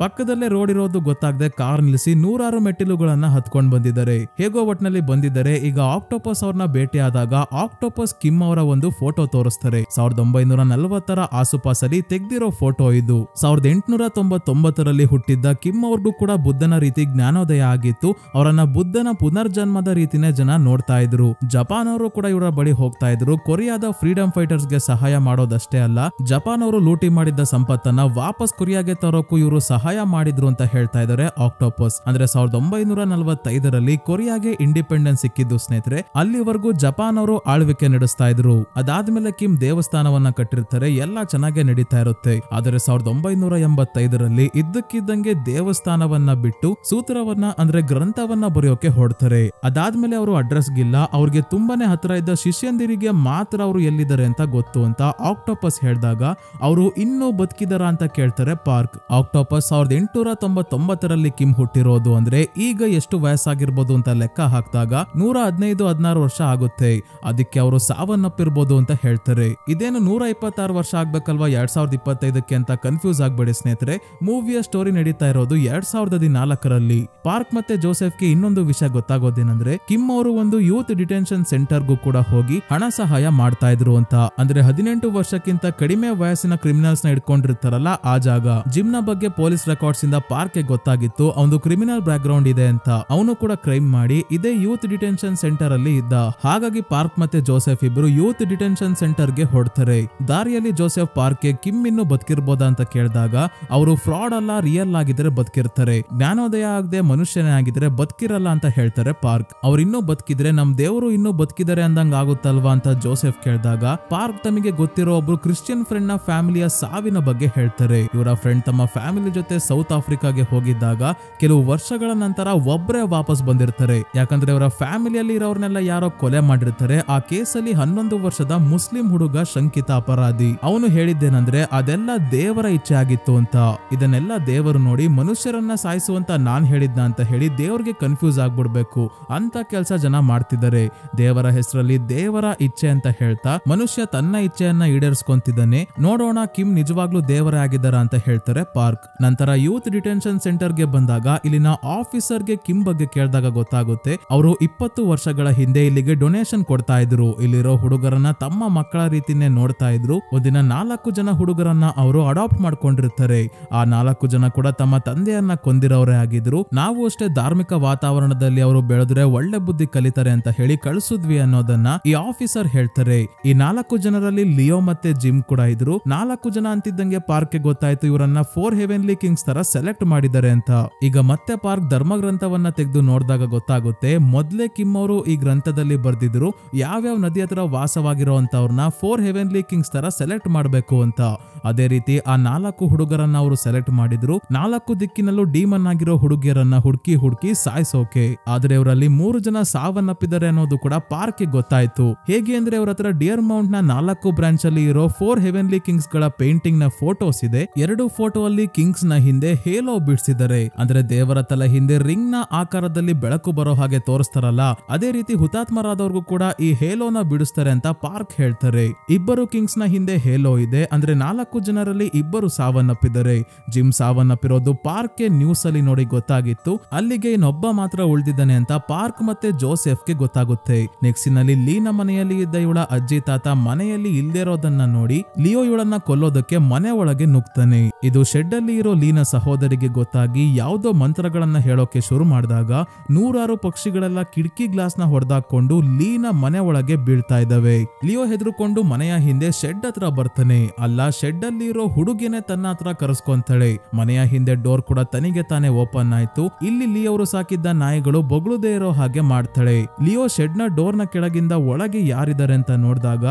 A: ಪಕ್ಕದಲ್ಲೇ ರೋಡ್ ಇರೋದು ಗೊತ್ತಾಗದೆ ಕಾರ್ ನಿಲ್ಲಿಸಿ 100 ಮೆಟ್ಟಿಲುಗಳನ್ನ ಹತ್ಕೊಂಡ್ ಬಂದಿದ್ದಾರೆ. ಹೇಗೋ ಒಟ್ನಲ್ಲಿ ಬಂದಿದ್ದಾರೆ. ಈಗ ಆಕ್ಟೋಪಸ್ ಅವ್ರನ್ನ ಭೇಟಿಯಾದಾಗ ಆಕ್ಟೋಪಸ್ ಕಿಮ್ ಅವರ ಒಂದು ಫೋಟೋ ತೋರಿಸ್ತಾರೆ. 1940ರ ಆಸುಪಾಸಲ್ಲಿ ತೆಗ್ದಿರೋ ಫೋಟೋ ಇದು. 1899ರಲ್ಲಿ ಹುಟ್ಟಿದ್ದ ಕಿಮ್ ಅವ್ರಿಗೂ ಕೂಡ ಬುದ್ಧನ ರೀತಿ ಜ್ಞಾನೋದಯ ಆಗಿತ್ತು. ಅವರನ್ನ ಬುದ್ಧನ ಪುನರ್ಜನ್ಮದ ರೀತಿನೇ ಜನ ನೋಡ್ತಾ ಇದ್ರು. ಜಪಾನ್ ಅವರು ಕೂಡ ಇವರ ಬಳಿ ಹೋಗ್ತಾ ಇದ್ರು. ಕೊರಿಯಾದ ಫ್ರೀಡಂ ಫೈಟರ್ಸ್ ಗೆ ಸಹಾಯ ಮಾಡೋದಷ್ಟೇ ಅಲ್ಲ, ಜಪಾನ್ ಅವರು ಲೂಟಿ ಮಾಡಿದ್ದ ಸಂಪತ್ತನ್ನ ವಾಪಸ್ ಕೊರಿಯಾಗೆ ತರೋಕು ಇವರು ಸಹಾಯ ಸಹಾಯ ಮಾಡಿದ್ರು ಅಂತ ಹೇಳ್ತಾ ಇದ್ದಾರೆ ಆಕ್ಟೋಪಸ್. ಅಂದ್ರೆ 1945ರಲ್ಲಿ ಕೊರಿಯಾಗೆ ಇಂಡಿಪೆಂಡೆನ್ಸ್ ಸಿಕ್ಕಿದ್ದು ಸ್ನೇಹಿತರೆ. ಅಲ್ಲಿವರೆಗೂ ಜಪಾನ್ ಅವರು ಆಳ್ವಿಕೆ ನಡೆಸ್ತಾ ಇದ್ರು. ಅದಾದ್ಮೇಲೆ ಕಿಮ್ ದೇವಸ್ಥಾನವನ್ನ ಕಟ್ಟಿರ್ತಾರೆ, ಎಲ್ಲಾ ಚೆನ್ನಾಗೆ ನಡೀತಾ ಇರುತ್ತೆ. ಆದರೆ 1985ರಲ್ಲಿ ಇದ್ದಕ್ಕಿದ್ದಂಗೆ ದೇವಸ್ಥಾನವನ್ನ ಬಿಟ್ಟು ಸೂತ್ರವನ್ನ ಅಂದ್ರೆ ಗ್ರಂಥವನ್ನ ಬರೆಯೋಕೆ ಹೊರಡ್ತಾರೆ. ಅದಾದ್ಮೇಲೆ ಅವರು ಅಡ್ರೆಸ್ ಗಿಲ್ಲ, ಅವ್ರಿಗೆ ತುಂಬಾನೇ ಹತ್ರ ಇದ್ದ ಶಿಷ್ಯಂದಿರಿಗೆ ಮಾತ್ರ ಅವರು ಎಲ್ಲಿದ್ದಾರೆ ಅಂತ ಗೊತ್ತು ಅಂತ ಆಕ್ಟೋಪಸ್ ಹೇಳಿದಾಗ ಅವರು ಇನ್ನೂ ಬದುಕಿದಾರ ಅಂತ ಕೇಳ್ತಾರೆ ಪಾರ್ಕ್. ಆಕ್ಟೋಪಸ್ 1899ರಲ್ಲಿ ಕಿಮ್ ಹುಟ್ಟಿರೋದು ಅಂದ್ರೆ ಈಗ ಎಷ್ಟು ವಯಸ್ಸಾಗಿರ್ಬೋದು ಅಂತ ಲೆಕ್ಕ ಹಾಕಿದಾಗ 115-16 ವರ್ಷ ಆಗುತ್ತೆ. ಅದಕ್ಕೆ ಅವರು ಸಾವನ್ನಪ್ಪಿರ್ಬೋದು ಅಂತ ಹೇಳ್ತಾರೆ. ಇದೇನು 126 ವರ್ಷ ಆಗ್ಬೇಕಲ್ವಾ 2025ಕ್ಕೆ ಅಂತ ಕನ್ಫ್ಯೂಸ್ ಆಗ್ಬೇಡಿ ಸ್ನೇಹಿತರೆ. ಮೂವಿಯ ಸ್ಟೋರಿ ನಡೀತಾ ಇರೋದು 2014ರಲ್ಲಿ. ಪಾರ್ಕ್ ಮತ್ತೆ ಜೋಸೆಫ್ಗೆ ಇನ್ನೊಂದು ವಿಷಯ ಗೊತ್ತಾಗೋದೇನಂದ್ರೆ ಕಿಮ್ ಅವರು ಒಂದು ಯೂತ್ ಡಿಟೆನ್ಷನ್ ಸೆಂಟರ್ಗೂ ಕೂಡ ಹೋಗಿ ಹಣ ಸಹಾಯ ಮಾಡ್ತಾ ಇದ್ರು ಅಂತ. ಅಂದ್ರೆ 18 ವರ್ಷಕ್ಕಿಂತ ಕಡಿಮೆ ವಯಸ್ಸಿನ ಕ್ರಿಮಿನಲ್ಸ್ ನ ಇಟ್ಕೊಂಡಿರ್ತಾರಲ್ಲ ಆ ಜಾಗ. ಜಿಮ್ ನ ಬಗ್ಗೆ ಪೊಲೀಸ್ ರೆಕಾರ್ಡ್ಸ್ ಇಂದ ಪಾರ್ಕ್ ಗೆ ಗೊತ್ತಾಗಿತ್ತು ಅವನು ಕ್ರಿಮಿನಲ್ ಬ್ಯಾಕ್ ಗ್ರೌಂಡ್ ಇದೆ ಅಂತ. ಅವನು ಕೂಡ ಕ್ರೈಮ್ ಮಾಡಿ ಇದೇ ಯೂತ್ ಡಿಟೆನ್ಷನ್ ಸೆಂಟರ್ ಅಲ್ಲಿ ಇದ್ದ. ಹಾಗಾಗಿ ಪಾರ್ಕ್ ಮತ್ತೆ ಜೋಸೆಫ್ ಇಬ್ರು ಯೂತ್ ಡಿಟೆನ್ಷನ್ ಸೆಂಟರ್ ಗೆ ಹೊರಡ್ತಾರೆ. ದಾರಿಯಲ್ಲಿ ಜೋಸೆಫ್ ಪಾರ್ಕ್ ಗೆ ಕಿಮ್ ಇನ್ನು ಬದುಕಿರ್ಬೋದಾ ಅಂತ ಕೇಳಿದಾಗ ಅವರು ಫ್ರಾಡ್ ಅಲ್ಲ, ರಿಯಲ್ ಆಗಿದ್ರೆ ಬದುಕಿರ್ತಾರೆ, ಜ್ಞಾನೋದಯ ಆಗದೆ ಮನುಷ್ಯನೇ ಆಗಿದ್ರೆ ಬದುಕಿರಲ್ಲ ಅಂತ ಹೇಳ್ತಾರೆ ಪಾರ್ಕ್. ಅವ್ರು ಇನ್ನೂ ಬದುಕಿದ್ರೆ ನಮ್ ದೇವರು ಇನ್ನೂ ಬದುಕಿದ್ದಾರೆ ಅಂದಂಗ ಆಗುತ್ತಲ್ವಾ ಅಂತ ಜೋಸೆಫ್ ಕೇಳಿದಾಗ ಪಾರ್ಕ್ ತಮಗೆ ಗೊತ್ತಿರೋ ಒಬ್ರು ಕ್ರಿಶ್ಚಿಯನ್ ಫ್ರೆಂಡ್ ನ ಫ್ಯಾಮಿಲಿಯ ಸಾವಿನ ಬಗ್ಗೆ ಹೇಳ್ತಾರೆ. ಇವರ ಫ್ರೆಂಡ್ ತಮ್ಮ ಫ್ಯಾಮಿಲಿ ಜೊತೆ ಸೌತ್ ಆಫ್ರಿಕಾಗೆ ಹೋಗಿದ್ದಾಗ ಕೆಲವು ವರ್ಷಗಳ ನಂತರ ಒಬ್ಬರೇ ವಾಪಸ್ ಬಂದಿರ್ತಾರೆ. ಯಾಕಂದ್ರೆ ಅವರ ಫ್ಯಾಮಿಲಿಯಲ್ಲಿ ಇರೋರ್ನೆಲ್ಲ ಯಾರೋ ಕೊಲೆ ಮಾಡಿರ್ತಾರೆ. ಆ ಕೇಸಲ್ಲಿ 11 ವರ್ಷದ ಮುಸ್ಲಿಂ ಹುಡುಗ ಶಂಕಿತ ಅಪರಾಧಿ. ಅವನು ಹೇಳಿದ್ದೇನಂದ್ರೆ ಅದೆಲ್ಲ ದೇವರ ಇಚ್ಛೆ ಆಗಿತ್ತು ಅಂತ. ಇದನ್ನೆಲ್ಲ ದೇವರು ನೋಡಿ ಮನುಷ್ಯರನ್ನ ಸಾಯಿಸುವಂತ ನಾನ್ ಹೇಳಿದ್ನ ಅಂತ ಹೇಳಿ ದೇವ್ರಿಗೆ ಕನ್ಫ್ಯೂಸ್ ಆಗ್ಬಿಡ್ಬೇಕು ಅಂತ ಕೆಲಸ ಜನ ಮಾಡ್ತಿದ್ದಾರೆ. ದೇವರ ಹೆಸರಲ್ಲಿ ದೇವರ ಇಚ್ಛೆ ಅಂತ ಹೇಳ್ತಾ ಮನುಷ್ಯ ತನ್ನ ಇಚ್ಛೆಯನ್ನ ಈಡೇರಿಸ್ಕೊಂತಿದ್ದಾನೆ. ನೋಡೋಣ ಕಿಮ್ ನಿಜವಾಗ್ಲೂ ದೇವರೇ ಆಗಿದ್ದಾರ ಅಂತ ಹೇಳ್ತಾರೆ ಪಾರ್ಕ್. ನಂತರ ಯೂತ್ ಡಿಟೆನ್ಷನ್ ಸೆಂಟರ್ ಗೆ ಬಂದಾಗ ಇಲ್ಲಿನ ಆಫೀಸರ್ ಗೆ ಕಿಮ್ ಬಗ್ಗೆ ಕೇಳಿದಾಗ ಗೊತ್ತಾಗುತ್ತೆ ಅವರು 20 ವರ್ಷಗಳ ಹಿಂದೆ ಇಲ್ಲಿಗೆ ಡೊನೇಷನ್ ಕೊಡ್ತಾ ಇದ್ರು. ಇಲ್ಲಿರೋ ಹುಡುಗರನ್ನ ತಮ್ಮ ಮಕ್ಕಳ ರೀತಿನೇ ನೋಡ್ತಾ ಇದ್ರು. ಒಂದಿನ 4 ಜನ ಹುಡುಗರನ್ನ ಅವರು ಅಡಾಪ್ಟ್ ಮಾಡ್ಕೊಂಡಿರ್ತಾರೆ. ಆ 4 ಜನ ಕೂಡ ತಮ್ಮ ತಂದೆಯನ್ನ ಕೊಂದಿರೋರೇ ಆಗಿದ್ರು. ನಾವು ಅಷ್ಟೇ ಧಾರ್ಮಿಕ ವಾತಾವರಣದಲ್ಲಿ ಅವರು ಬೆಳೆದ್ರೆ ಒಳ್ಳೆ ಬುದ್ಧಿ ಕಲಿತಾರೆ ಅಂತ ಹೇಳಿ ಕಳಿಸಿದ್ವಿ ಅನ್ನೋದನ್ನ ಈ ಆಫೀಸರ್ ಹೇಳ್ತಾರೆ. ಈ 4 ಜನರಲ್ಲಿ ಲಿಯೋ ಮತ್ತೆ ಜಿಮ್ ಕೂಡ ಇದ್ರು. 4 ಜನ ಅಂತಿದ್ದಂಗೆ ಪಾರ್ಕ್ ಗೊತ್ತಾಯ್ತು ಇವರನ್ನ 4 ಹೆವೆನ್ಲಿ ಕಿಂಗ್ಸ್ ತರ ಸೆಲೆಕ್ಟ್ ಮಾಡಿದ್ದಾರೆ ಅಂತ. ಈಗ ಮತ್ತೆ ಪಾರ್ಕ್ ಧರ್ಮ ಗ್ರಂಥವನ್ನ ತೆಗೆದು ನೋಡಿದಾಗ ಗೊತ್ತಾಗುತ್ತೆ ಮೊದ್ಲೇ ಕಿಮ್ ಅವರು ಈ ಗ್ರಂಥದಲ್ಲಿ ಬರ್ದಿದ್ರು ಯಾವ್ಯಾವ ನದಿ ಹತ್ರ ವಾಸವಾಗಿರೋಂತವ್ರನ್ನ 4 ಹೆವೆನ್ಲಿ ಕಿಂಗ್ಸ್ ತರ ಸೆಲೆಕ್ಟ್ ಮಾಡ್ಬೇಕು ಅಂತ. ಅದೇ ರೀತಿ ಆ 4 ಹುಡುಗರನ್ನ ಅವರು ಸೆಲೆಕ್ಟ್ ಮಾಡಿದ್ರು. 4 ದಿಕ್ಕಿನಲ್ಲೂ ಡೀಮನ್ ಆಗಿರೋ ಹುಡುಗಿಯರನ್ನ ಹುಡುಕಿ ಸಾಯಿಸೋಕೆ. ಆದ್ರೆ ಇವರಲ್ಲಿ 3 ಜನ ಸಾವನ್ನಪ್ಪಿದ್ದಾರೆ ಅನ್ನೋದು ಕೂಡ ಪಾರ್ಕ್ ಗೊತ್ತಾಯ್ತು. ಹೇಗೆ ಅಂದ್ರೆ ಅವ್ರ ಹತ್ರ ಡಿಯರ್ ಮೌಂಟ್ ನ 4 ಬ್ರಾಂಚ್ ಅಲ್ಲಿ ಇರೋ 4 ಹೆವೆನ್ಲಿ ಕಿಂಗ್ಸ್ ಗಳ ಪೇಂಟಿಂಗ್ ನ ಫೋಟೋಸ್ ಇದೆ. 2 ಫೋಟೋ ಅಲ್ಲಿ ಕಿಂಗ್ಸ್ ನ ಹಿಂದೆ ಹೇಲೋ ಬಿಡಿಸಿದ್ದಾರೆ. ಅಂದ್ರೆ ದೇವರ ತಲೆ ಹಿಂದೆ ರಿಂಗ್ ನ ಆಕಾರದಲ್ಲಿ ಬೆಳಕು ಬರೋ ಹಾಗೆ ತೋರಿಸ್ತಾರಲ್ಲ ಅದೇ ರೀತಿ ಹುತಾತ್ಮರಾದವ್ರಿಗೂ ಕೂಡ ಈ ಹೇಲೋನ ಬಿಡಿಸ್ತಾರೆ ಅಂತ ಪಾರ್ಕ್ ಹೇಳ್ತಾರೆ. 2 ಕಿಂಗ್ಸ್ ನ ಹಿಂದೆ ಹೇಲೋ ಇದೆ. ಅಂದ್ರೆ 4 ಜನರಲ್ಲಿ 2 ಸಾವನ್ನಪ್ಪಿದ್ದಾರೆ. ಜಿಮ್ ಸಾವನ್ನಪ್ಪಿರೋದು ಪಾರ್ಕ್ ಗೆ ನ್ಯೂಸ್ ಅಲ್ಲಿ ನೋಡಿ ಗೊತ್ತಾಗಿತ್ತು. ಅಲ್ಲಿಗೆ ಇನ್ನೊಬ್ಬ ಮಾತ್ರ ಉಳಿದಿದ್ದಾನೆ ಅಂತ ಪಾರ್ಕ್ ಮತ್ತೆ ಜೋಸೆಫ್ ಗೆ ಗೊತ್ತಾಗುತ್ತೆ. ನೆಕ್ಸ್ಟ್ ನಲ್ಲಿ ಲೀನ ಮನೆಯಲ್ಲಿ ಇದ್ದ ಇವಳ ಅಜ್ಜಿ ತಾತ ಮನೆಯಲ್ಲಿ ಇಲ್ದಿರೋದನ್ನ ನೋಡಿ ಲಿಯೋ ಇವಳನ್ನ ಕೊಲ್ಲೋದಕ್ಕೆ ಮನೆ ಒಳಗೆ ನುಗ್ತಾನೆ. ಇದು ಶೆಡ್ ಅಲ್ಲಿ ಇರೋ ಲೀನ ಸಹೋದರಿಗೆ ಗೊತ್ತಾಗಿ ಯಾವ್ದೋ ಮಂತ್ರಗಳನ್ನ ಹೇಳೋಕೆ ಶುರು ಮಾಡಿದಾಗ 100 ಪಕ್ಷಿಗಳೆಲ್ಲ ಕಿಟಕಿ ಗ್ಲಾಸ್ ನ ಹೊಡೆದಾಕೊಂಡು ಲೀನ ಮನೆ ಒಳಗೆ ಬೀಳ್ತಾ ಇದ್ದಾವೆ. ಲಿಯೋ ಹೆದರ್ಕೊಂಡು ಮನೆಯ ಹಿಂದೆ ಶೆಡ್ ಹತ್ರ ಬರ್ತಾನೆ. ಅಲ್ಲ ಶೆಡ್ ಅಲ್ಲಿ ಇರೋ ಹುಡುಗಿನೇ ತನ್ನ ಹತ್ರ ಕರೆಸ್ಕೊಂತಾಳೆ. ಮನೆಯ ಹಿಂದೆ ಡೋರ್ ಕೂಡ ತನಿಗೆ ತಾನೇ ಓಪನ್ ಆಯ್ತು. ಇಲ್ಲಿ ಲಿಯೋ ಅವರು ಸಾಕಿದ್ದ ನಾಯಿಗಳು ಬೊಗಳುದೇ ಇರೋ ಹಾಗೆ ಮಾಡ್ತಾಳೆ. ಲಿಯೋ ಶೆಡ್ ನ ಡೋರ್ ನ ಕೆಳಗಿಂದ ಒಳಗೆ ಯಾರಿದ್ದಾರೆ ಅಂತ ನೋಡಿದಾಗ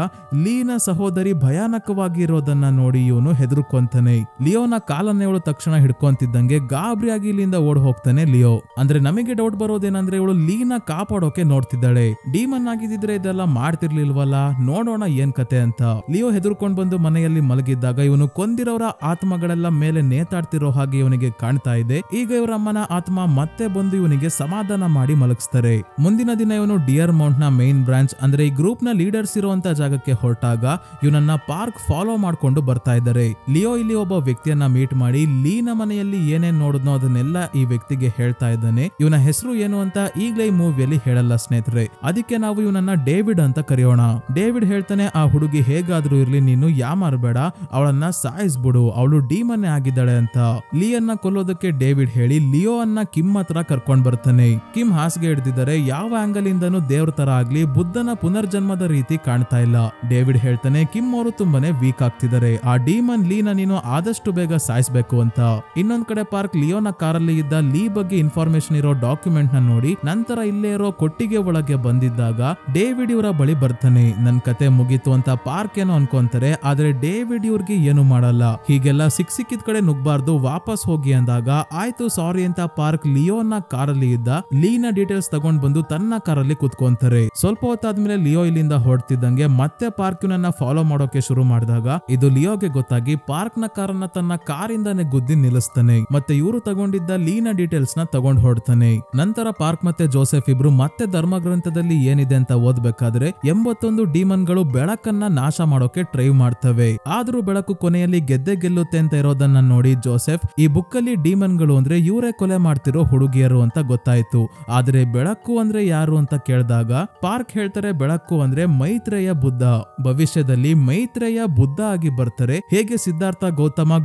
A: ಲೀನ ಸಹೋದರಿ ಭಯಾನಕವಾಗಿ ಇರೋದನ್ನ ನೋಡಿ ಇವನು ಹೆದರ್ಕೊಂತಾನೆ. ಲಿಯೋನ ಕಾಲನ್ನ ಇವಳು ತಕ್ಷಣ ಹಿಡ್ಕೊಂತಿದ್ದಂಗೆ ಗಾಬರಿಯಾಗಿ ಇಲ್ಲಿಂದ ಓಡ್ ಹೋಗ್ತಾನೆ ಲಿಯೋ. ಅಂದ್ರೆ ನಮಗೆ ಡೌಟ್ ಬರೋದೇನಂದ್ರೆ ಇವಳು ಲೀನ ಕಾಪಾಡೋಕೆ ನೋಡ್ತಿದ್ದಾಳೆ. ಡೀಮನ್ ಆಗಿದ್ರೆ ಇದೆಲ್ಲ ಮಾಡ್ತಿರ್ಲಿಲ್ವಲ್ಲ, ನೋಡೋಣ ಏನ್ ಕತೆ ಅಂತ. ಲಿಯೋ ಹೆದರ್ಕೊಂಡ್ ಬಂದು ಮನೆಯಲ್ಲಿ ಮಲಗಿದ್ದಾಗ ಇವನು ಕೊಂದಿರೋರ ಆತ್ಮಗಳೆಲ್ಲ ಮೇಲೆ ನೇತಾಡ್ತಿರೋ ಹಾಗೆ ಇವನಿಗೆ ಕಾಣ್ತಾ ಇದೆ. ಈಗ ಇವರ ಅಮ್ಮನ ಆತ್ಮ ಮತ್ತೆ ಬಂದು ಇವನಿಗೆ ಸಮಾಧಾನ ಮಾಡಿ ಮಲಗಿಸ್ತಾರೆ. ಮುಂದಿನ ದಿನ ಇವನು ಡಿಯರ್ ಮೌಂಟ್ ನ ಮೇನ್ ಬ್ರಾಂಚ್ ಅಂದ್ರೆ ಈ ಗ್ರೂಪ್ ನ ಲೀಡರ್ಸ್ ಇರುವಂತ ಜಾಗಕ್ಕೆ ಹೊರಟಾಗ ಇವನನ್ನ ಪಾರ್ಕ್ ಫಾಲೋ ಮಾಡ್ಕೊಂಡು ಬರ್ತಾ ಇದ್ದಾರೆ. ಲಿಯೋ ಇಲ್ಲಿ ಒಬ್ಬ ವ್ಯಕ್ತಿಯನ್ನ ಮೀಟ್ ಮಾಡಿ ಲೀನ ಮನೆಯಲ್ಲಿ ಏನೇನ್ ನೋಡಿದ್ನೋ ಅದನ್ನೆಲ್ಲ ಈ ವ್ಯಕ್ತಿಗೆ ಹೇಳ್ತಾ ಇದ್ದಾನೆ. ಇವನ ಹೆಸರು ಏನು ಅಂತ ಈಗಲೇ ಈ ಮೂವಿಯಲ್ಲಿ ಹೇಳಲ್ಲ ಸ್ನೇಹಿತರೆ, ಅದಕ್ಕೆ ನಾವು ಇವನನ್ನ ಡೇವಿಡ್ ಅಂತ ಕರೆಯೋಣ. ಡೇವಿಡ್ ಹೇಳ್ತಾನೆ ಆ ಹುಡುಗಿ ಹೇಗಾದ್ರೂ ಇರ್ಲಿ ನೀನು ಯಾಮಾರ್ಬೇಡ, ಅವಳನ್ನ ಸಾಯಿಸ್ಬಿಡು, ಅವಳು ಡೀಮನ್ ಆಗಿದ್ದಾಳೆ ಅಂತ. ಲಿಯನ್ನ ಕೊಲ್ಲೋದಕ್ಕೆ ಡೇವಿಡ್ ಹೇಳಿ ಲಿಯೋ ಅನ್ನ ಕಿಮ್ ಹತ್ರ ಕರ್ಕೊಂಡ್ ಬರ್ತಾನೆ. ಕಿಮ್ ಹಾಸಿಗೆ ಹಿಡಿದಿದ್ದಾರೆ. ಯಾವ ಆಂಗಲ್ ಇಂದನೂ ದೇವ್ರ ತರ ಆಗ್ಲಿ ಬುದ್ಧನ ಪುನರ್ಜನ್ಮದ ರೀತಿ ಕಾಣ್ತಾ ಇಲ್ಲ. ಡೇವಿಡ್ ಹೇಳ್ತಾನೆ ಕಿಮ್ ಅವರು ತುಂಬಾನೇ ವೀಕ್ ಆಗ್ತಿದ್ದಾರೆ, ಆ ಡೀಮನ್ ಲೀನ ನೀನು ಆದಷ್ಟು ಬೇಗ ಸಾಯಿಸ್ಬೇಕು ಅಂತ. ಇನ್ನೊಂದ್ ಕಡೆ ಪಾರ್ಕ್ ಲಿಯೋನ ಕಾರಲ್ಲಿ ಇದ್ದ ಲೀ ಬಗ್ಗೆ ಇನ್ಫಾರ್ಮೇಶನ್ ಇರೋ ಡಾಕ್ಯುಮೆಂಟ್ ನ ನೋಡಿ ನಂತರ ಇಲ್ಲೇ ಇರೋ ಕೊಟ್ಟಿಗೆ ಒಳಗೆ ಬಂದಿದ್ದಾಗ ಡೇವಿಡ್ ಇವರ ಬಳಿ ಬರ್ತಾನೆ. ನನ್ ಕತೆ ಮುಗೀತು ಅಂತ ಪಾರ್ಕ್ ಏನೋ ಅನ್ಕೊಂತಾರೆ, ಆದ್ರೆ ಡೇವಿಡ್ ಇವ್ರಿಗೆ ಏನು ಮಾಡಲ್ಲ. ಹೀಗೆಲ್ಲ ಸಿಕ್ಕಿದ ಕಡೆ ನುಗ್ಬಾರ್ದು, ವಾಪಸ್ ಹೋಗಿ ಅಂದಾಗ ಆಯ್ತು ಸಾರಿ ಅಂತ ಪಾರ್ಕ್ ಲಿಯೋನ ಕಾರಲ್ಲಿ ಇದ್ದ ಲೀನ ಡೀಟೇಲ್ಸ್ ತಗೊಂಡ್ ಬಂದು ತನ್ನ ಕಾರಲ್ಲಿ ಕುತ್ಕೊಂತಾರೆ. ಸ್ವಲ್ಪ ಹೊತ್ತಾದ್ಮೇಲೆ ಲಿಯೋ ಇಲ್ಲಿಂದ ಹೊರಡ್ತಿದ್ದಂಗೆ ಮತ್ತೆ ಪಾರ್ಕ್ ಇವನನ್ನ ಫಾಲೋ ಮಾಡೋಕೆ ಶುರು ಮಾಡಿದಾಗ ಇದು ಲಿಯೋಗೆ ಗೊತ್ತಾಗಿ ಪಾರ್ಕ್ ನ ಕಾರನ್ನ ತನ್ನ ಕಾರಿಂದಾನೆ ಗುದ್ದಿ ನಿಲ್ಲಿಸ್ತಾನೆ. ಮತ್ತೆ ಇವರು ತಗೊಂಡಿದ್ದ ಲೀನ ಡೀಟೇಲ್ಸ್ ನ ತಗೊಂಡ್ ಹೊರಡ್ತಾನೆ. ನಂತರ ಪಾರ್ಕ್ ಮತ್ತೆ ಜೋಸೆಫ್ ಇಬ್ರು ಮತ್ತೆ ಧರ್ಮಗ್ರಂಥದಲ್ಲಿ ಏನಿದೆ ಅಂತ ಓದ್ಬೇಕಾದ್ರೆ 81 ಡೀಮನ್ಗಳು ಬೆಳಕನ್ನ ನಾಶ ಮಾಡೋಕೆ ಟ್ರೈ ಮಾಡ್ತವೆ. ಆದ್ರೂ ಬೆಳಕು ಕೊನೆಯಲ್ಲಿ ಗೆದ್ದೆ ಗೆಲ್ಲುತ್ತೆ ಅಂತ ಇರೋದನ್ನ ನೋಡಿ ಜೋಸೆಫ್ ಈ ಬುಕ್ ಅಲ್ಲಿ ಡೀಮನ್ಗಳು ಅಂದ್ರೆ ಇವರೇ ಕೊಲೆ ಮಾಡ್ತಿರೋ ಹುಡುಗಿಯರು ಅಂತ ಗೊತ್ತಾಯ್ತು. ಆದ್ರೆ ಬೆಳಕು ಅಂದ್ರೆ ಯಾರು ಅಂತ ಕೇಳಿದಾಗ ಪಾರ್ಕ್ ಹೇಳ್ತಾರೆ ಬೆಳಕು ಅಂದ್ರೆ ಮೈತ್ರೇಯ ಬುದ್ಧ. ಭವಿಷ್ಯದಲ್ಲಿ ಮೈತ್ರೇಯ ಬುದ್ಧ ಆಗಿ ಬರ್ತಾರೆ. ಹೇಗೆ ಸಿದ್ಧಾರ್ಥ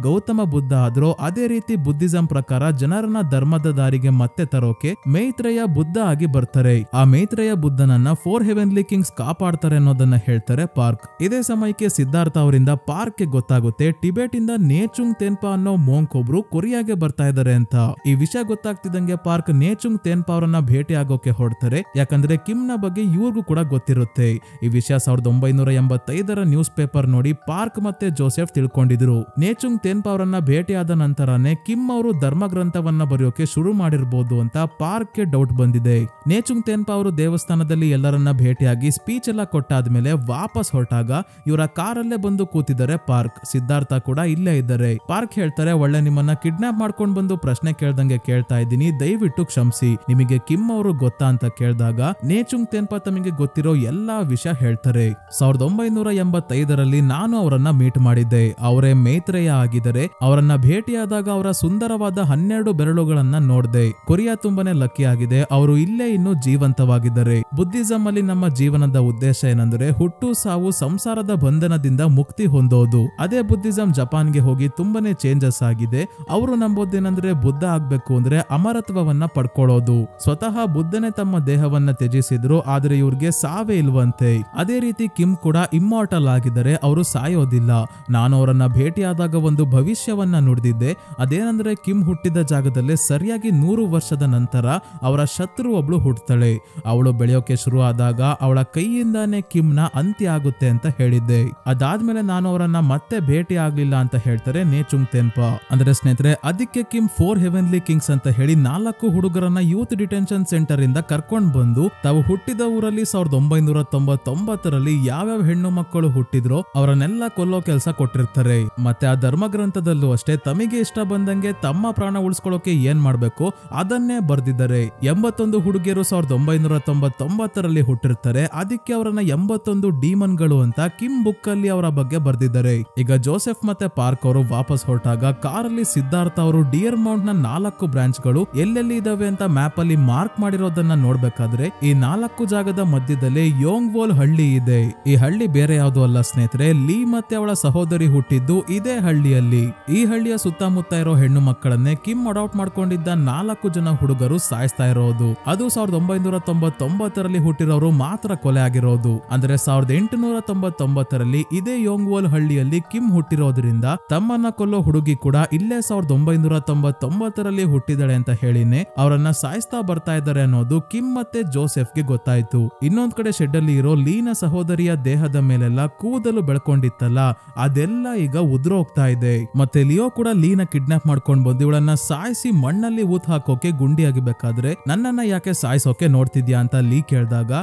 A: ಗೌತಮ ಬುದ್ಧ ಆದ್ರೋ ಅದೇ ರೀತಿ ಬುದ್ಧಿಸಂ ಪ್ರಕಾರ ಜನರನ್ನ ಧರ್ಮದ ದಾರಿಗೆ ಮತ್ತೆ ತರೋಕೆ ಮೈತ್ರೇಯ ಬುದ್ಧ ಆಗಿ ಬರ್ತಾರೆ. ಆ ಮೈತ್ರೇಯ ಬುದ್ಧನನ್ನ 4 ಹೆವೆನ್ಲಿ ಕಿಂಗ್ಸ್ ಕಾಪಾಡ್ತಾರೆ ಅನ್ನೋದನ್ನ ಹೇಳ್ತಾರೆ ಪಾರ್ಕ್. ಇದೇ ಸಮಯಕ್ಕೆ ಸಿದ್ಧಾರ್ಥ ಅವರಿಂದ ಪಾರ್ಕ್ ಗೆ ಗೊತ್ತಾಗುತ್ತೆ ಟಿಬೆಟ್ ಇಂದ ನೇಚುಂಗ್ ತೆನ್ಪಾ ಅನ್ನೋ ಮೋಂಕ್ ಒಬ್ರು ಕೊರಿಯಾಗೆ ಬರ್ತಾ ಇದಾರೆ ಅಂತ. ಈ ವಿಷಯ ಗೊತ್ತಾಗ್ತಿದ್ದಂಗೆ ಪಾರ್ಕ್ ನೇಚುಂಗ್ ತೆನ್ಪಾ ಅವರನ್ನ ಭೇಟಿ ಆಗೋಕೆ ಹೊರಡ್ತಾರೆ. ಯಾಕಂದ್ರೆ ಕಿಮ್ ನ ಬಗ್ಗೆ ಇವ್ರಿಗೂ ಕೂಡ ಗೊತ್ತಿರುತ್ತೆ. ಈ ವಿಷಯ 1985ರ ನ್ಯೂಸ್ ಪೇಪರ್ ನೋಡಿ ಪಾರ್ಕ್ ಮತ್ತೆ ಜೋಸೆಫ್ ತಿಳ್ಕೊಂಡಿದ್ರು. ನೇಚುಂಗ್ ತೆನ್ಪಾ ಅವರನ್ನ ಭೇಟಿಯಾದ ನಂತರನೇ ಕಿಮ್ ಅವರು ಧರ್ಮಗ್ರಂಥವನ್ನ ಬರೆಯೋಕೆ ಶುರು ಮಾಡಿರ್ಬೋದು ಅಂತ ಪಾರ್ಕ್ ಗೆ ಡೌಟ್ ಬಂದಿದೆ. ನೇಚುಂಗ್ ತೆನ್ಪಾ ಅವರು ದೇವಸ್ಥಾನದಲ್ಲಿ ಎಲ್ಲರನ್ನ ಭೇಟಿಯಾಗಿ ಸ್ಪೀಚ್ ಎಲ್ಲ ಕೊಟ್ಟಾದ್ಮೇಲೆ ವಾಪಸ್ ಹೊರಟಾಗ ಇವರ ಕಾರಲ್ಲೇ ಬಂದು ಕೂತಿದ್ದಾರೆ ಪಾರ್ಕ್. ಸಿದ್ಧಾರ್ಥ ಕೂಡ ಇಲ್ಲೇ ಇದ್ದಾರೆ. ಪಾರ್ಕ್ ಹೇಳ್ತಾರೆ ಒಳ್ಳೆ ನಿಮ್ಮನ್ನ ಕಿಡ್ನಾಪ್ ಮಾಡ್ಕೊಂಡ್ ಬಂದು ಪ್ರಶ್ನೆ ಕೇಳ್ದಂಗೆ ಕೇಳ್ತಾ ಇದ್ದೀನಿ, ದಯವಿಟ್ಟು ಕ್ಷಮಿಸಿ. ನಿಮಗೆ ಕಿಮ್ ಅವರು ಗೊತ್ತಾ ಅಂತ ಕೇಳಿದಾಗ ನೇಚುಂಗ್ ತೆನ್ಪಾ ತಮಗೆ ಗೊತ್ತಿರೋ ಎಲ್ಲಾ ವಿಷಯ ಹೇಳ್ತಾರೆ. 1985ರಲ್ಲಿ ನಾನು ಅವರನ್ನ ಮೀಟ್ ಮಾಡಿದ್ದೆ. ಅವರೇ ಮೈತ್ರೇಯ ಆಗಿದ್ದಾರೆ. ಅವರನ್ನ ಭೇಟಿಯಾದಾಗ ಅವರ ಸುಂದರವಾದ 12 ಬೆರಳುಗಳನ್ನ ನೋಡ್ದೆ. ಕೊರಿಯಾ ತುಂಬಾನೇ ಲಕ್ಕಿ ಆಗಿದೆ. ಅವರು ಇಲ್ಲೇ ಇನ್ನು ಜೀವಂತವಾಗಿದ್ದಾರೆ. ಬುದ್ಧಿಸಂ ಅಲ್ಲಿ ನಮ್ಮ ಜೀವನದ ಉದ್ದೇಶ ಏನಂದ್ರೆ ಹುಟ್ಟು ಸಾವು ಸಂಸಾರದ ಬಂಧನದಿಂದ ಮುಕ್ತಿ ಹೊಂದೋದು. ಅದೇ ಬುದ್ಧಿಸಂ ಜಪಾನ್ಗೆ ಹೋಗಿ ತುಂಬಾನೇ ಚೇಂಜಸ್ ಆಗಿದೆ. ಅವರು ನಂಬೋದೇನಂದ್ರೆ ಬುದ್ಧ ಆಗ್ಬೇಕು ಅಂದ್ರೆ ಅಮರತ್ವವನ್ನ ಪಡ್ಕೊಳ್ಳೋದು. ಸ್ವತಃ ಬುದ್ಧನೇ ತಮ್ಮ ದೇಹವನ್ನ ತ್ಯಜಿಸಿದ್ರು, ಆದ್ರೆ ಇವ್ರಿಗೆ ಸಾವೇ ಇಲ್ವಂತೆ. ಅದೇ ರೀತಿ ಕಿಮ್ ಕೂಡ ಇಮ್ಮಾರ್ಟಲ್ ಆಗಿದ್ದಾರೆ, ಅವರು ಸಾಯೋದಿಲ್ಲ. ನಾನು ಅವರನ್ನ ಭೇಟಿಯಾದಾಗ ಒಂದು ಭವಿಷ್ಯವನ್ನ ನುಡಿದಿದ್ದೆ. ಅದೇನಂದ್ರೆ ಕಿಮ್ ಹುಟ್ಟಿದ ಜಾಗದಲ್ಲೇ ಸರಿಯಾಗಿ 100 ವರ್ಷದ ನಂತರ ಅವರ ಶತ್ರು ಒಬ್ಳು ಹುಟ್ಟುತ್ತಾಳೆ. ಅವಳು ಬೆಳೆಯೋಕೆ ಶುರು ಆದಾಗ ಅವಳ ಕೈಯಿಂದಾನೇ ಕಿಮ್ ನ ಅಂತ್ಯ ಆಗುತ್ತೆ ಅಂತ ಹೇಳಿದ್ದೆ. ಅದಾದ್ಮೇಲೆ ನಾನು ಅವರನ್ನ ಮತ್ತೆ ಭೇಟಿ ಆಗ್ಲಿಲ್ಲ ಅಂತ ಹೇಳ್ತಾರೆ ನೇಚುಂಗ್ ತೆನ್ಪಾ. ಅಂದ್ರೆ ಸ್ನೇಹಿತರೆ ಅದಕ್ಕೆ ಕಿಮ್ 4 ಹೆವೆನ್ಲಿ ಕಿಂಗ್ಸ್ ಅಂತ ಹೇಳಿ 4 ಹುಡುಗರನ್ನ ಯೂತ್ ಡಿಟೆನ್ಷನ್ ಸೆಂಟರ್ ಇಂದ ಕರ್ಕೊಂಡ್ ಬಂದು ತಾವು ಹುಟ್ಟಿದ ಊರಲ್ಲಿ 1999ರಲ್ಲಿ ಯಾವ್ಯಾವ ಹೆಣ್ಣು ಮಕ್ಕಳು ಹುಟ್ಟಿದ್ರೋ ಅವರನ್ನೆಲ್ಲ ಕೊಲ್ಲೋ ಕೆಲಸ ಕೊಟ್ಟಿರ್ತಾರೆ. ಮತ್ತೆ ಆ ಧರ್ಮಗ್ರಂಥದಲ್ಲೂ ಅಷ್ಟೇ ತಮಗೆ ಇಷ್ಟ ಬಂದಂಗೆ ತಮ್ಮ ಪ್ರಾಣ ಉಳಿಸ್ಕೊಳ್ಳೋಕೆ ಏನ್ ಮಾಡ್ಬೇಕು ಅದನ್ನೇ ಬರ್ದಿದ್ದಾರೆ. 81 ಹುಡುಗಿಯರು 1999ರಲ್ಲಿ ಹುಟ್ಟಿರ್ತಾರೆ. ಅದಕ್ಕೆ ಅವರನ್ನ 81 ಡೀಮನ್ಗಳು ಅಂತ ಕಿಮ್ ಬುಕ್ ಅಲ್ಲಿ ಅವರ ಬಗ್ಗೆ ಬರ್ದಿದ್ದಾರೆ. ಈಗ ಜೋಸೆಫ್ ಮತ್ತೆ ಪಾರ್ಕ್ ಅವರು ವಾಪಸ್ ಹೊರಟಾಗ ಕಾರಲ್ಲಿ ಸಿದ್ಧಾರ್ಥ ಅವರು ಡಿಯರ್ ಮೌಂಟ್ ನ 4 ಬ್ರಾಂಚ್ ಗಳು ಎಲ್ಲೆಲ್ಲಿ ಇದಾವೆ ಅಂತ ಮ್ಯಾಪ್ ಅಲ್ಲಿ ಮಾರ್ಕ್ ಮಾಡಿರೋದನ್ನ ನೋಡ್ಬೇಕಾದ್ರೆ ಈ 4 ಜಾಗದ ಮಧ್ಯದಲ್ಲಿ ಯೋಂಗ್ವೋಲ್ ಹಳ್ಳಿ ಇದೆ. ಈ ಹಳ್ಳಿ ಬೇರೆ ಯಾವ್ದು ಅಲ್ಲ ಸ್ನೇಹಿತರೆ, ಲೀ ಮತ್ತೆ ಅವಳ ಸಹೋದರಿ ಹುಟ್ಟಿದ್ದು ಇದೇ ಹಳ್ಳಿಯಲ್ಲಿ. ಈ ಹಳ್ಳಿಯ ಸುತ್ತಮುತ್ತ ಇರೋ ಹೆಣ್ಣು ಮಕ್ಕಳನ್ನೇ ಕಿಮ್ ಅಡಾಪ್ಟ್ ಮಾಡ್ಕೊಂಡಿದ್ದ 4 ಜನ ಹುಡುಗರು ಸಾಯಿಸ್ತಾ ಇರೋದು. ಅದು 1999ರಲ್ಲಿ ಹುಟ್ಟಿರೋರು ಮಾತ್ರ ಕೊಲೆ ಆಗಿರೋದು. ಅಂದ್ರೆ 1899ರಲ್ಲಿ ಇದೇ ಯೋಂಗ್ವೋಲ್ ಹಳ್ಳಿಯಲ್ಲಿ ಕಿಮ್ ಹುಟ್ಟಿರೋದ್ರಿಂದ ತಮ್ಮನ್ನ ಕೊಲ್ಲೋ ಹುಡುಗಿ ಕೂಡ ಇಲ್ಲೇ 1999ರಲ್ಲಿ ಹುಟ್ಟಿದಾಳೆ ಅಂತ ಹೇಳಿನೇ ಅವರನ್ನ ಸಾಯಿಸ್ತಾ ಬರ್ತಾ ಇದ್ದಾರೆ ಅನ್ನೋದು ಕಿಮ್ ಮತ್ತೆ ಜೋಸೆಫ್ಗೆ ಗೊತ್ತಾಯ್ತು. ಇನ್ನೊಂದ್ ಕಡೆ ಶೆಡ್ ಅಲ್ಲಿ ಇರೋ ಲೀನ ಸಹೋದರಿಯ ದೇಹದ ಮೇಲೆಲ್ಲ ಕೂದಲು ಬೆಳ್ಕೊಂಡಿತ್ತಲ್ಲ ಅದೆಲ್ಲ ಈಗ ಉದ್ರೋಗ್ತಾ ಇದೆ. ಮತ್ತೆ ಲಿಯೋ ಕೂಡ ಲೀನ ಕಿಡ್ನಾಪ್ ಮಾಡ್ಕೊಂಡ್ ಬಂದು ಇವಳನ್ನ ಸಾಯಿಸಿ ಮಣ್ಣಲ್ಲಿ ಊತ್ ಹಾಕೋಕೆ ಗುಂಡಿಯಾಗಬೇಕಾದ್ರೆ ನನ್ನನ್ನ ಯಾಕೆ ಸಾಯಿಸೋಕೆ ನೋಡ್ತಿದ್ಯಾ ಅಂತ ಲೀ ಕೇಳಿದಾಗ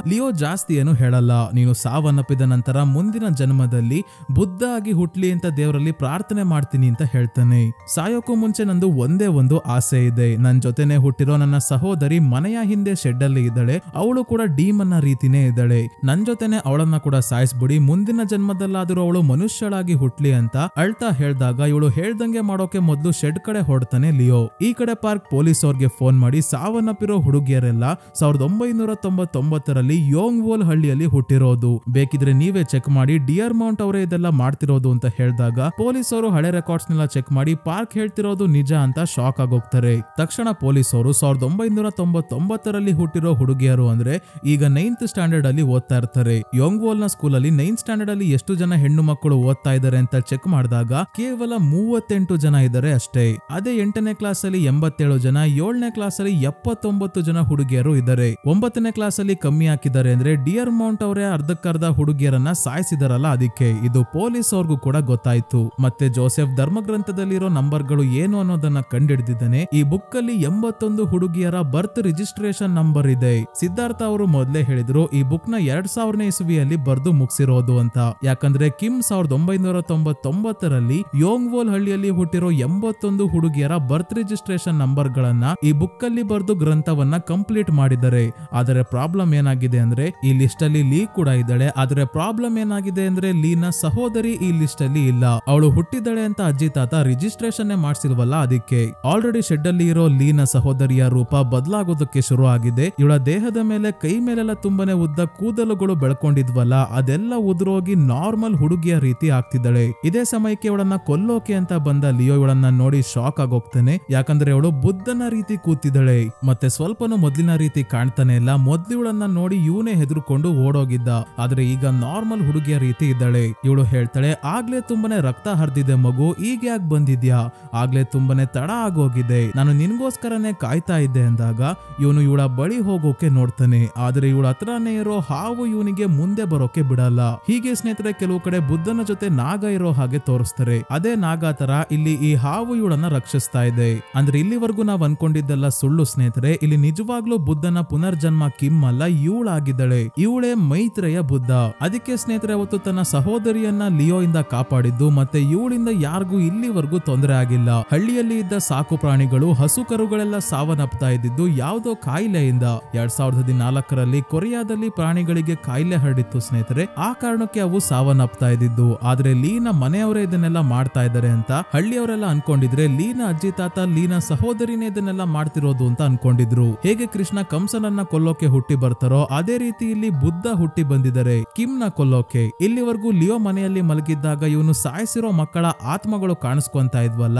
A: ಲಿಯೋ ಜಾಸ್ತಿ ಏನು ಹೇಳಲ್ಲ. ನೀನು ಸಾವನ್ನಪ್ಪಿದ ನಂತರ ಮುಂದಿನ ಜನ್ಮದಲ್ಲಿ ಬುದ್ಧ ಆಗಿ ಹುಟ್ಲಿ ಅಂತ ದೇವರಲ್ಲಿ ಪ್ರಾರ್ಥನೆ ಮಾಡ್ತೀನಿ ಅಂತ ಹೇಳ್ತಾನೆ. ಸಾಯೋಕ್ಕೂ ಮುಂಚೆ ನಂದು ಒಂದೇ ಒಂದು ಆಸೆ ಇದೆ. ನನ್ ಜೊತೆನೆ ಹುಟ್ಟಿರೋ ನನ್ನ ಸಹೋದರಿ ಮನೆಯ ಹಿಂದೆ ಶೆಡ್ ಅಲ್ಲಿ ಇದ್ದಾಳೆ. ಅವಳು ಕೂಡ ಡೀಮನ್ನ ರೀತಿನೇ ಇದ್ದಾಳೆ. ನನ್ ಜೊತೆನೆ ಅವಳನ್ನ ಕೂಡ ಸಾಯಿಸ್ಬಿಡಿ, ಮುಂದಿನ ಜನ್ಮದಲ್ಲಾದ್ರೂ ಅವಳು ಮನುಷ್ಯಳಾಗಿ ಹುಟ್ಲಿ ಅಂತ ಅಳ್ತಾ ಹೇಳ್ದಾಗ ಇವಳು ಹೇಳ್ದಂಗೆ ಮಾಡೋಕೆ ಮೊದಲು ಶೆಡ್ ಕಡೆ ಹೊರಡ್ತಾನೆ ಲಿಯೋ. ಈ ಕಡೆ ಪಾರ್ಕ್ ಪೊಲೀಸ್ ಅವ್ರಿಗೆ ಫೋನ್ ಮಾಡಿ ಸಾವನ್ನಪ್ಪಿರೋ ಹುಡುಗಿಯರೆಲ್ಲ 1999ರಲ್ಲಿ ಯೋಂಗ್ವೋಲ್ ಹಳ್ಳಿಯಲ್ಲಿ ಹುಟ್ಟಿರೋದು, ಬೇಕಿದ್ರೆ ನೀವೇ ಚೆಕ್ ಮಾಡಿ, ಡಿಯರ್ ಮೌಂಟ್ ಅವರೇ ಇದೆಲ್ಲ ಮಾಡ್ತಿರೋದು ಅಂತ ಹೇಳಿದಾಗ ಪೊಲೀಸ್ ಅವರು ಹಳೆ ರೆಕಾರ್ಡ್ಸ್ ನೆಲ್ಲ ಚೆಕ್ ಮಾಡಿ ಪಾರ್ಕ್ ಹೇಳ್ತಿರೋದು ನಿಜ ಅಂತ ಶಾಕ್ ಆಗೋಗ್ತಾರೆ. ತಕ್ಷಣ ಪೊಲೀಸ್ ಅವರು 1999ರಲ್ಲಿ ಹುಟ್ಟಿರೋ ಹುಡುಗಿಯರು ಅಂದ್ರೆ ಈಗ 9th ಸ್ಟ್ಯಾಂಡರ್ಡ್ ಅಲ್ಲಿ ಓದ್ತಾ ಇರ್ತಾರೆ. ಯೋಂಗ್ವೋಲ್ ನ ಸ್ಕೂಲ್ ಅಲ್ಲಿ 9th ಸ್ಟ್ಯಾಂಡರ್ಡ್ ಅಲ್ಲಿ ಎಷ್ಟು ಜನ ಹೆಣ್ಣು ಮಕ್ಕಳು ಓದ್ತಾ ಇದಾರೆ ಅಂತ ಚೆಕ್ ಮಾಡಿದಾಗ ಕೇವಲ 38 ಜನ ಇದ್ದಾರೆ ಅಷ್ಟೇ. ಅದೇ 8ನೇ ಕ್ಲಾಸ್ ಅಲ್ಲಿ 87 ಜನ, 7ನೇ ಕ್ಲಾಸ್ ಅಲ್ಲಿ 79 ಜನ ಹುಡುಗಿಯರು ಇದ್ದಾರೆ. 9ನೇ ಕ್ಲಾಸ್ ಅಲ್ಲಿ ಕಮ್ಮಿ ಹಾಕಿದ್ದಾರೆ ಅಂದ್ರೆ ಡಿಯರ್ ಮೌಂಟ್ ಅವರೇ ಅರ್ಧಕ್ಕರ್ಧ ಹುಡುಗಿಯರನ್ನ ಸಾಯಿಸಿದಾರಲ್ಲ, ಅದಕ್ಕೆ ಇದು ಪೊಲೀಸ್ ಅವ್ರಿಗೂ ಕೂಡ ಗೊತ್ತಾಯ್ತು. ಮತ್ತೆ ಜೋಸೆಫ್ ಧರ್ಮಗ್ರಂಥದಲ್ಲಿರೋ ನಂಬರ್ಗಳು ಏನು ಅನ್ನೋದನ್ನ ಕಂಡಿಡಿದಿದ್ದಾನೆ. ಈ ಬುಕ್ ಅಲ್ಲಿ 81 ಹುಡುಗಿಯರ ಬರ್ತ್ ರಿಜಿಸ್ಟ್ರೇಷನ್ ನಂಬರ್ ಇದೆ. ಸಿದ್ಧಾರ್ಥ ಅವರು ಮೊದಲೇ ಹೇಳಿದ್ರು ಈ ಬುಕ್ ನ 2000ನೇ ಇಸವಿಯಲ್ಲಿ ಬರ್ದು ಮುಗಿಸಿರೋದು ಅಂತ. ಯಾಕಂದ್ರೆ ಕಿಮ್ 1999ರಲ್ಲಿ ಯೋಂಗ್ವೋಲ್ ಹಳ್ಳಿಯಲ್ಲಿ ಹುಟ್ಟಿರೋ 81 ಹುಡುಗಿಯರ ಬರ್ತ್ ರಿಜಿಸ್ಟ್ರೇಷನ್ ನಂಬರ್ ಗಳನ್ನ ಈ ಬುಕ್ ಅಲ್ಲಿ ಬರ್ದು ಗ್ರಂಥವನ್ನ ಕಂಪ್ಲೀಟ್ ಮಾಡಿದ್ದಾರೆ. ಆದರೆ ಪ್ರಾಬ್ಲಮ್ ಏನಾಗಿದೆ ಅಂದ್ರೆ ಈ ಲಿಸ್ಟ್ ಅಲ್ಲಿ ಲೀ ಕೂಡ ಇದ್ದಾಳೆ. ಆದ್ರೆ ಪ್ರಾಬ್ಲಮ್ ಏನಾಗಿದೆ ಅಂದ್ರೆ ಲೀನ ಸಹೋದರಿ ಈ ಲಿಸ್ಟ್ ಅಲ್ಲಿ ಇಲ್ಲ. ಅವಳು ಹುಟ್ಟಿದ್ದಾಳೆ ಅಂತ ಅಜ್ಜಿ ತಾತ ರಿಜಿಸ್ಟ್ರೇಷನ್ ಮಾಡ್ಸಿಲ್ವಲ್ಲ, ಅದಕ್ಕೆ. ಆಲ್ರೆಡಿ ಶೆಡ್ ಅಲ್ಲಿ ಇರೋ ಲೀನ ಸಹೋದರಿಯ ರೂಪ ಬದಲಾಗೋದಕ್ಕೆ ಶುರು ಆಗಿದೆ. ಇವಳ ದೇಹದ ಮೇಲೆ ಕೈ ಮೇಲೆಲ್ಲ ತುಂಬಾನೇ ಉದ್ದ ಕೂದಲುಗಳು ಬೆಳ್ಕೊಂಡಿದ್ವಲ್ಲ, ಅದೆಲ್ಲ ಉದುರೋಗಿ ನಾರ್ಮಲ್ ಹುಡುಗಿಯ ರೀತಿ ಆಗ್ತಿದ್ದಾಳೆ. ಇದೇ ಸಮಯಕ್ಕೆ ಇವಳನ್ನ ಕೊಲ್ಲೋಕೆ ಅಂತ ಬಂದ ಲಿಯೋ ಇವಳನ್ನ ನೋಡಿ ಶಾಕ್ ಆಗೋಗ್ತಾನೆ. ಯಾಕಂದ್ರೆ ಇವಳು ಬುದ್ಧನ ರೀತಿ ಕೂತಿದ್ದಾಳೆ, ಮತ್ತೆ ಸ್ವಲ್ಪನೂ ಮೊದ್ಲಿನ ರೀತಿ ಕಾಣ್ತಾನೆ ಇಲ್ಲ. ಮೊದ್ಲು ಇವಳನ್ನ ನೋಡಿ ಇವನೇ ಹೆದರ್ಕೊಂಡು ಓಡೋಗಿದ್ದ, ಆದ್ರೆ ಈಗ ನಾರ್ಮಲ್ ಹುಡುಗಿಯ ರೀತಿ ಇದ್ದಾಳೆ. ಇವಳು ಹೇಳ್ತಾಳೆ, ಆಗ್ಲೇ ತುಂಬಾನೇ ರಕ್ತ ಹರಿದಿದೆ ಮಗು, ಈಗ ಯಾಕೆ ಬಂದಿದ್ಯಾ? ಆಗ್ಲೇ ತುಂಬಾನೇ ತಡ ಆಗೋಗಿದೆ, ನಾನು ನಿನ್ಗೋಸ್ಕರನೇ ಕಾಯ್ತಾ ಇದ್ದೆ ಅಂದಾಗ ಇವನು ಇವಳ ಬಳಿ ಹೋಗೋಕೆ ನೋಡ್ತಾನೆ. ಆದ್ರೆ ಇವಳ ಹತ್ರನೇ ಇರೋ ಹಾವು ಇವನಿಗೆ ಮುಂದೆ ಬರೋಕೆ ಬಿಡಲ್ಲ. ಹೀಗೆ ಸ್ನೇಹಿತರೆ ಕೆಲವು ಕಡೆ ಬುದ್ಧನ ಜೊತೆ ನಾಗ ಇರೋ ಹಾಗೆ ತೋರಿಸ್ತಾರೆ. ಅದೇ ನಾಗ ತರ ಇಲ್ಲಿ ಈ ಹಾವು ಇವಳನ್ನ ರಕ್ಷಿಸ್ತಾ ಇದೆ. ಅಂದ್ರೆ ಇಲ್ಲಿವರೆಗೂ ನಾವ್ ಅನ್ಕೊಂಡಿದ್ದೆಲ್ಲ ಸುಳ್ಳು ಸ್ನೇಹಿತರೆ. ಇಲ್ಲಿ ನಿಜವಾಗ್ಲೂ ಬುದ್ಧನ ಪುನರ್ಜನ್ಮ ಕಿಮ್ ಅಲ್ಲ, ಇವಳಾಗಿದ್ದಾಳೆ. ಇವಳೇ ಮೈತ್ರೇಯ ಬುದ್ಧ. ಅದಕ್ಕೆ ಸ್ನೇಹಿತರೆ ಅವತ್ತು ತನ್ನ ಸಹೋದರಿಯನ್ನ ಲಿಯೋ ಇಂದ ಕಾಪಾಡಿದ್ದು. ಮತ್ತೆ ಇವಳಿಂದ ಯಾರಿಗೂ ಇಲ್ಲಿವರೆಗೂ ತೊಂದರೆ ಆಗಿಲ್ಲ. ಹಳ್ಳಿಯಲ್ಲಿ ಇದ್ದ ಸಾಕು ಪ್ರಾಣಿಗಳು, ಹಸು ಕರುಗಳೆಲ್ಲ ಸಾವನ್ನಪ್ತಾ ಇದ್ದಿದ್ದು ಯಾವುದೋ ಕಾಯಿಲೆಯಿಂದ. 2014ರಲ್ಲಿ ಕೊರಿಯಾದಲ್ಲಿ ಪ್ರಾಣಿಗಳಿಗೆ ಕಾಯಿಲೆ ಹರಡಿತ್ತು ಸ್ನೇಹಿತರೆ. ಆ ಕಾರಣಕ್ಕೆ ಅವು ಸಾವನ್ನಪ್ತಾ ಇದ್ದಿದ್ದು. ಆದ್ರೆ ಲೀನ ಮನೆಯವರೇ ಇದನ್ನೆಲ್ಲ ಮಾಡ್ತಾ ಇದ್ದಾರೆ ಅಂತ ಹಳ್ಳಿಯವರೆಲ್ಲ ಅನ್ಕೊಂಡಿದ್ರೆ ಲೀನ ಅಜ್ಜಿ ತಾತ ಲೀನ ಸಹೋದರಿನೇ ಇದನ್ನೆಲ್ಲ ಮಾಡ್ತಿರೋದು ಅಂತ ಅನ್ಕೊಂಡಿದ್ರು. ಹೇಗೆ ಕೃಷ್ಣ ಕಂಸನನ್ನ ಕೊಲ್ಲೋಕೆ ಹುಟ್ಟಿ ಬರ್ತಾರೋ ಅದೇ ರೀತಿ ಇಲ್ಲಿ ಬುದ್ಧ ಹುಟ್ಟಿ ಬಂದಿದ್ದಾರೆ ಕಿಮ್ ನ ಕೊಲ್ಲೋಕೆ. ಇಲ್ಲಿವರೆಗೂ ಲಿಯೋ ಮನೆಯಲ್ಲಿ ಮಲಗಿದ್ದಾಗ ಇವನು ಸಾಯಿಸಿರೋ ಮಕ್ಕಳ ಆತ್ಮಗಳು ಕಾಣಿಸ್ಕೊಂತ ಇದ್ವಲ್ಲ,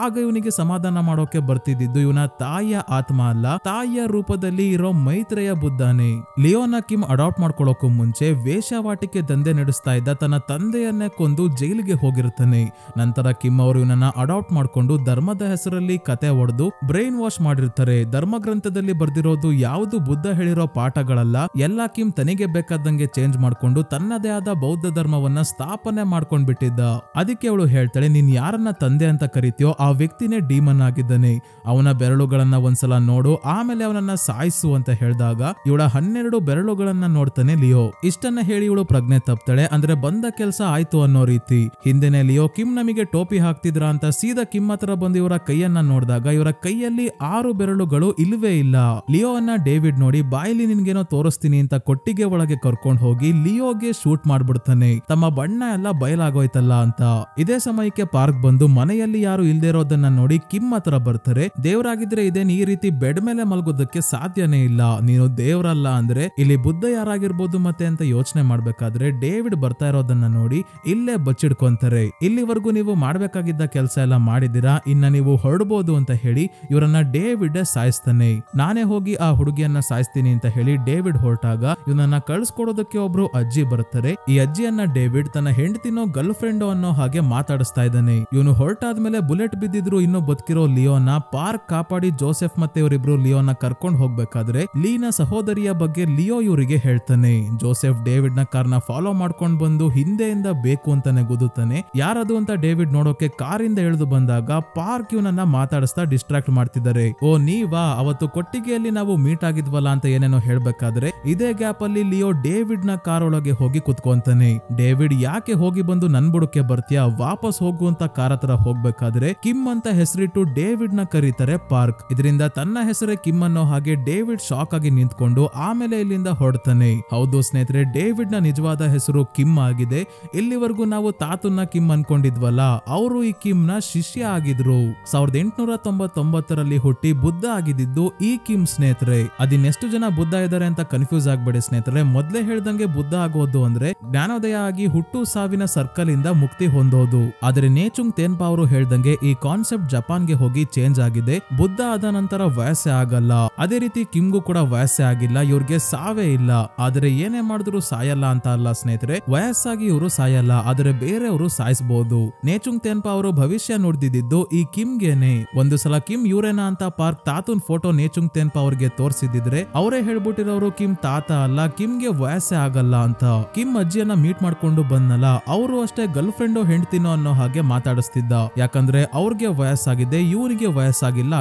A: ಆಗ ಇವನಿಗೆ ಸಮಾಧಾನ ಮಾಡೋಕೆ ಬರ್ತಿದ್ದು ಇವನ ತಾಯಿಯ ಆತ್ಮ ಅಲ್ಲ, ತಾಯಿಯ ರೂಪದಲ್ಲಿ ಇರೋ ಮೈತ್ರೇಯ ಬುದ್ಧನೇ. ಲಿಯೋನ ಕಿಮ್ ಅಡಾಪ್ಟ್ ಮಾಡ್ಕೊಳ್ಳೋಕು ಮುಂಚೆ ವೇಶ್ಯಾವಾಟಿಕೆ ದಂಧೆ ನಡೆಸ್ತಾ ಇದ್ದ ತನ್ನ ತಂದೆಯನ್ನೇ ಕೊಂದು ಜೈಲಿಗೆ ಹೋಗಿರ್ತಾನೆ. ನಂತರ ಕಿಮ್ ಅವರು ಇವನನ್ನ ಅಡಾಪ್ಟ್ ಮಾಡ್ಕೊಂಡು ಧರ್ಮದ ಹೆಸರಲ್ಲಿ ಕತೆ ಹೊಡೆದು ಬ್ರೈನ್ ವಾಶ್ ಮಾಡಿರ್ತಾರೆ. ಧರ್ಮಗ್ರಂಥದಲ್ಲಿ ಬರ್ದಿರೋದು ಯಾವುದು ಬುದ್ಧ ಹೇಳಿರೋ ಪಾಠಗಳಲ್ಲ, ಎಲ್ಲಾ ಕಿಮ್ ತನಿಗೆ ಬೇಕಾದಂಗೆ ಚೇಂಜ್ ಮಾಡ್ಕೊಂಡು ತನ್ನದೇ ಆದ ಬೌದ್ಧ ಧರ್ಮವನ್ನ ಸ್ಥಾಪನೆ ಮಾಡ್ಕೊಂಡ್ ಬಿಟ್ಟಿದ್ದ. ಅದಕ್ಕೆ ಅವಳು ಹೇಳ್ತಾಳೆ, ನೀನ್ ಯಾರನ್ನ ತಂದೆ ಅಂತ ಕರಿತೀಯೋ ಆ ವ್ಯಕ್ತಿನೇ ಡೀಮನ್ ಆಗಿದ್ದಾನೆ, ಅವನ ಬೆರಳುಗಳನ್ನ ಒಂದ್ಸಲ ನೋಡು, ಆಮೇಲೆ ಅವನನ್ನ ಸಾಯಿಸು ಅಂತ ಹೇಳಿದಾಗ ಇವಳ 12 ಬೆರಳುಗಳನ್ನ ನೋಡ್ತಾನೆ ಲಿಯೋ. ಇಷ್ಟನ್ನ ಹೇಳಿ ಇವಳು ಪ್ರಜ್ಞೆ ತಪ್ತಾಳೆ. ಅಂದ್ರೆ ಬಂದ ಕೆಲಸ ಆಯ್ತು ಅನ್ನೋ ರೀತಿ. ಹಿಂದೆನೆ ಲಿಯೋ ಕಿಮ್ ನಮಗೆ ಟೋಪಿ ಹಾಕ್ತಿದ್ರ ಅಂತ ಸೀದಾ ಕಿಮ್ ಹತ್ರ ಬಂದು ಇವರ ಕೈಯನ್ನ ನೋಡಿದಾಗ ಇವರ ಕೈಯಲ್ಲಿ 6 ಬೆರಳುಗಳು ಇಲ್ವೇ ಇಲ್ಲ. ಲಿಯೋವನ್ನ ಡೇವಿಡ್ ನೋಡಿ ಬಾಯಿಲಿ ನಿನ್ಗೇನೋ ತೋರಿಸ್ತೀನಿ ಅಂತ ಕೊಟ್ಟಿಗೆ ಒಳಗೆ ಕರ್ಕೊಂಡು ಹೋಗಿ ಲಿಯೋಗೆ ಶೂಟ್ ಮಾಡ್ಬಿಡ್ತಾನೆ. ತಮ್ಮ ಬಣ್ಣ ಎಲ್ಲ ಬಯಲಾಗೋಯ್ತಲ್ಲ ಅಂತ. ಇದೇ ಸಮಯಕ್ಕೆ ಪಾರ್ಕ್ ಬಂದು ಮನೆಯಲ್ಲಿ ಯಾರು ಇಲ್ದೇ ಇರೋದನ್ನ ನೋಡಿ ಕಿಮ್ ಹತ್ರ ಬರ್ತಾರೆ. ದೇವರಾಗಿದ್ರೆ ಇದೇನ್ ಈ ರೀತಿ ಬೆಡ್ ಮೇಲೆ ಮಲ್ಗೋದಕ್ಕೆ ಸಾಧ್ಯನೇ ಇಲ್ಲ, ನೀನು ದೇವರಲ್ಲ ಅಂದ್ರೆ ಇಲ್ಲಿ ಬುದ್ಧ ಯಾರಾಗಿರ್ಬೋದು ಮತ್ತೆ ಅಂತ ಯೋಚನೆ ಮಾಡ್ಬೇಕಾದ್ರೆ ಡೇವಿಡ್ ಬರ್ತಾ ಇರೋದನ್ನ ನೋಡಿ ಇಲ್ಲೇ ಬಚ್ಚಿಡ್ಕೊಂತಾರೆ. ಇಲ್ಲಿವರೆಗೂ ನೀವು ಮಾಡ್ಬೇಕಾಗಿದ್ದ ಕೆಲಸ ಎಲ್ಲ ಮಾಡಿದಿರಾ, ಇನ್ನ ನೀವು ಹೊರಡಬಹುದು ಅಂತ ಹೇಳಿ ಇವರನ್ನ ಡೇವಿಡ್ ಸಾಯಿಸ್ತಾನೆ. ನಾನೇ ಹೋಗಿ ಆ ಹುಡುಗಿಯನ್ನ ಸಾಯಿಸ್ತೀನಿ ಅಂತ ಹೇಳಿ ಡೇವಿಡ್ ಹೊರಟಾಗ ಇವನನ್ನ ಕಳ್ಸ್ಕೊಡೋದಕ್ಕೆ ಒಬ್ರು ಅಜ್ಜಿ ಬರ್ತಾರೆ. ಈ ಅಜ್ಜಿಯನ್ನ ಡೇವಿಡ್ ತನ್ನ ಹೆಂಡತಿನೋ ಗರ್ಲ್ ಫ್ರೆಂಡ್ ಅನ್ನೋ ಹಾಗೆ ಮಾತಾಡಿಸ್ತಾ ಇದ್ದಾನೆ. ಇವನು ಹೊರಟಾದ್ಮೇಲೆ ಬುಲೆಟ್ ಬಿದ್ದಿದ್ರು ಇನ್ನೂ ಬದುಕಿರೋ ಲಿಯೋನ ಪಾರ್ಕ್ ಕಾಪಾಡಿ ಜೋಸೆಫ್ ಮತ್ತೆ ಇವರಿಬ್ರು ಲಿಯೋನ ಕರ್ಕೊಂಡು ಹೋಗ್ಬೇಕಾದ್ರೆ ಲೀನ ಸಹೋದರಿಯ ಬಗ್ಗೆ ಲಿಯೋ ಇವರಿಗೆ ಹೇಳ್ತಾನೆ. ಜೋಸೆಫ್ ಡೇವಿಡ್ ನ ಕಾರ್ನ ಫಾಲೋ ಮಾಡ್ಕೊಂಡ್ ಬಂದು ಹಿಂದೆಯಿಂದ ಬೇಕು ಅಂತಾನೆ ಗುದುತ್ತಾನೆ. ಯಾರದು ಅಂತ ಡೇವಿಡ್ ನೋಡೋಕೆ ಕಾರಿಂದ ಇಳಿದು ಬಂದಾಗ ಪಾರ್ಕ್ ಇವನನ್ನ ಮಾತಾಡಿಸ್ತಾ ಡಿಸ್ಟ್ರಾಕ್ಟ್ ಮಾಡ್ತಿದ್ದಾರೆ. ಓ ನೀವಾ, ಅವತ್ತು ಕೊಟ್ಟಿಗೆಯಲ್ಲಿ ನಾವು ಮೀಟ್ ಆಗಿದ್ವಲ್ಲ ಅಂತ ಏನೇನೋ ಹೇಳ್ಬೇಕಾದ್ರೆ ಇದೇ ಗ್ಯಾಪ್ ಅಲ್ಲಿ ಲಿಯೋ ಡೇವಿಡ್ ನ ಕಾರ್ ಒಳಗೆ ಹೋಗಿ ಕುತ್ಕೊಂತಾನೆ. ಡೇವಿಡ್ ಯಾಕೆ ಹೋಗಿ ಬಂದು ನನ್ ಬುಡಕ್ಕೆ ಬರ್ತೀಯಾ, ವಾಪಸ್ ಹೋಗು ಅಂತ ಕಾರ್ ಹತ್ರ ಹೋಗ್ಬೇಕಾದ್ರೆ ಕಿಮ್ ಅಂತ ಹೆಸರಿಟ್ಟು ಡೇವಿಡ್ ನ ಕರೀತಾರೆ ಪಾರ್ಕ್. ಇದರಿಂದ ತನ್ನ ಹೆಸರೇ ಕಿಮ್ ಅನ್ನೋ ಹಾಗೆ ಡೇವಿಡ್ ಶಾಕ್ ಆಗಿ ನಿಂತ್ಕೊಂಡು ಆಮೇಲೆ ಇಲ್ಲಿಂದ ಹೊರಡ್ತಾನೆ. ಹೌದು ಸ್ನೇಹಿತರೆ, ಡೇವಿಡ್ ನ ನಿಜವಾದ ಹೆಸರು ಕಿಮ್ ಆಗಿದೆ. ಇಲ್ಲಿವರೆಗೂ ನಾವು ತಾತುನ್ನ ಕಿಮ್ ಅನ್ಕೊಂಡಿದ್ವಲ್ಲ, ಅವರು ಈ ಕಿಮ್ ನ ಶಿಷ್ಯ ಆಗಿದ್ರು. 1899ರಲ್ಲಿ ಹುಟ್ಟಿ ಬುದ್ಧ ಆಗಿದ್ದು ಈ ಕಿಮ್ ಸ್ನೇಹಿತರೆ. ಅದಿನ್ನೆಷ್ಟು ಜನ ಬುದ್ಧ ಇದ್ದಾರೆ ಅಂತ ಕನ್ಫ್ಯೂಸ್ ಆಗ್ಬೇಡಿ ಸ್ನೇಹಿತರೆ. ಮೊದ್ಲೇ ಹೇಳ್ದಂಗೆ ಬುದ್ಧ ಆಗೋದು ಅಂದ್ರೆ ಜ್ಞಾನೋದಯ ಆಗಿ ಹುಟ್ಟು ಸಾವಿನ ಸರ್ಕಲ್ ಇಂದ ಮುಕ್ತಿ ಹೊಂದೋದು. ಆದ್ರೆ ನೇಚುಂಗ್ ತೇನ್ಪಾ ಅವರು ಹೇಳ್ದಂಗೆ ಈ ಕಾನ್ಸೆಪ್ಟ್ ಜಪಾನ್ಗೆ ಹೋಗಿ ಚೇಂಜ್ ಆಗಿದೆ. ಬುದ್ಧ ಆದ ನಂತರ ವಯಸ್ಸೇ ಆಗಲ್ಲ, ಅದೇ ರೀತಿ ಕಿಮ್ಗೂ ಕೂಡ ವಯಸ್ಸೇ ಆಗಿಲ್ಲ, ಇವ್ರಿಗೆ ಸಾವೇ ಇಲ್ಲ. ಆದ್ರೆ ಏನೇ ಮಾಡಿದ್ರು ಸಾಯಲ್ಲ ಅಂತ ಅಲ್ಲ ಸ್ನೇಹಿತರೆ, ವಯಸ್ಸಾಗಿ ಇವರು ಸಾಯಲ್ಲ, ಆದ್ರೆ ಬೇರೆಯವರು ಸಾಯಿಸಬಹುದು. ನೇಚುಂಗ್ ತೇನ್ಪಾ ಅವರು ಭವಿಷ್ಯ ಭವಿಷ್ಯ ನೋಡ್ದಿದ್ದು ಈ ಕಿಮ್ಗೆನೆ. ಒಂದು ಸಲ ಕಿಮ್ ಯೂರೇನಾ ಅಂತ ಪಾರ್ಕ್ ತಾತುನ್ ಫೋಟೋ ನೇಚುಂಗ್ ತೆನ್ಪ ಅವ್ರಿಗೆ ತೋರಿಸಿದ್ರೆ ಅವರೇ ಹೇಳ್ಬಿಟ್ಟಿರೋರು ಕಿಮ್ ತಾತ ಅಲ್ಲ, ಕಿಮ್ಗೆ ವಯಸ್ಸೇ ಆಗಲ್ಲ ಅಂತ. ಕಿಮ್ ಅಜ್ಜಿಯನ್ನ ಮೀಟ್ ಮಾಡ್ಕೊಂಡು ಬಂದಲ್ಲ, ಅವರು ಅಷ್ಟೇ ಗರ್ಲ್ ಫ್ರೆಂಡೋ ಹೆಂಡ್ತಿನೋ ಅನ್ನೋ ಹಾಗೆ ಮಾತಾಡಿಸ್ತಿದ್ದ. ಯಾಕಂದ್ರೆ ಅವ್ರಿಗೆ ವಯಸ್ಸಾಗಿದೆ, ಇವನಿಗೆ ವಯಸ್ಸಾಗಿಲ್ಲ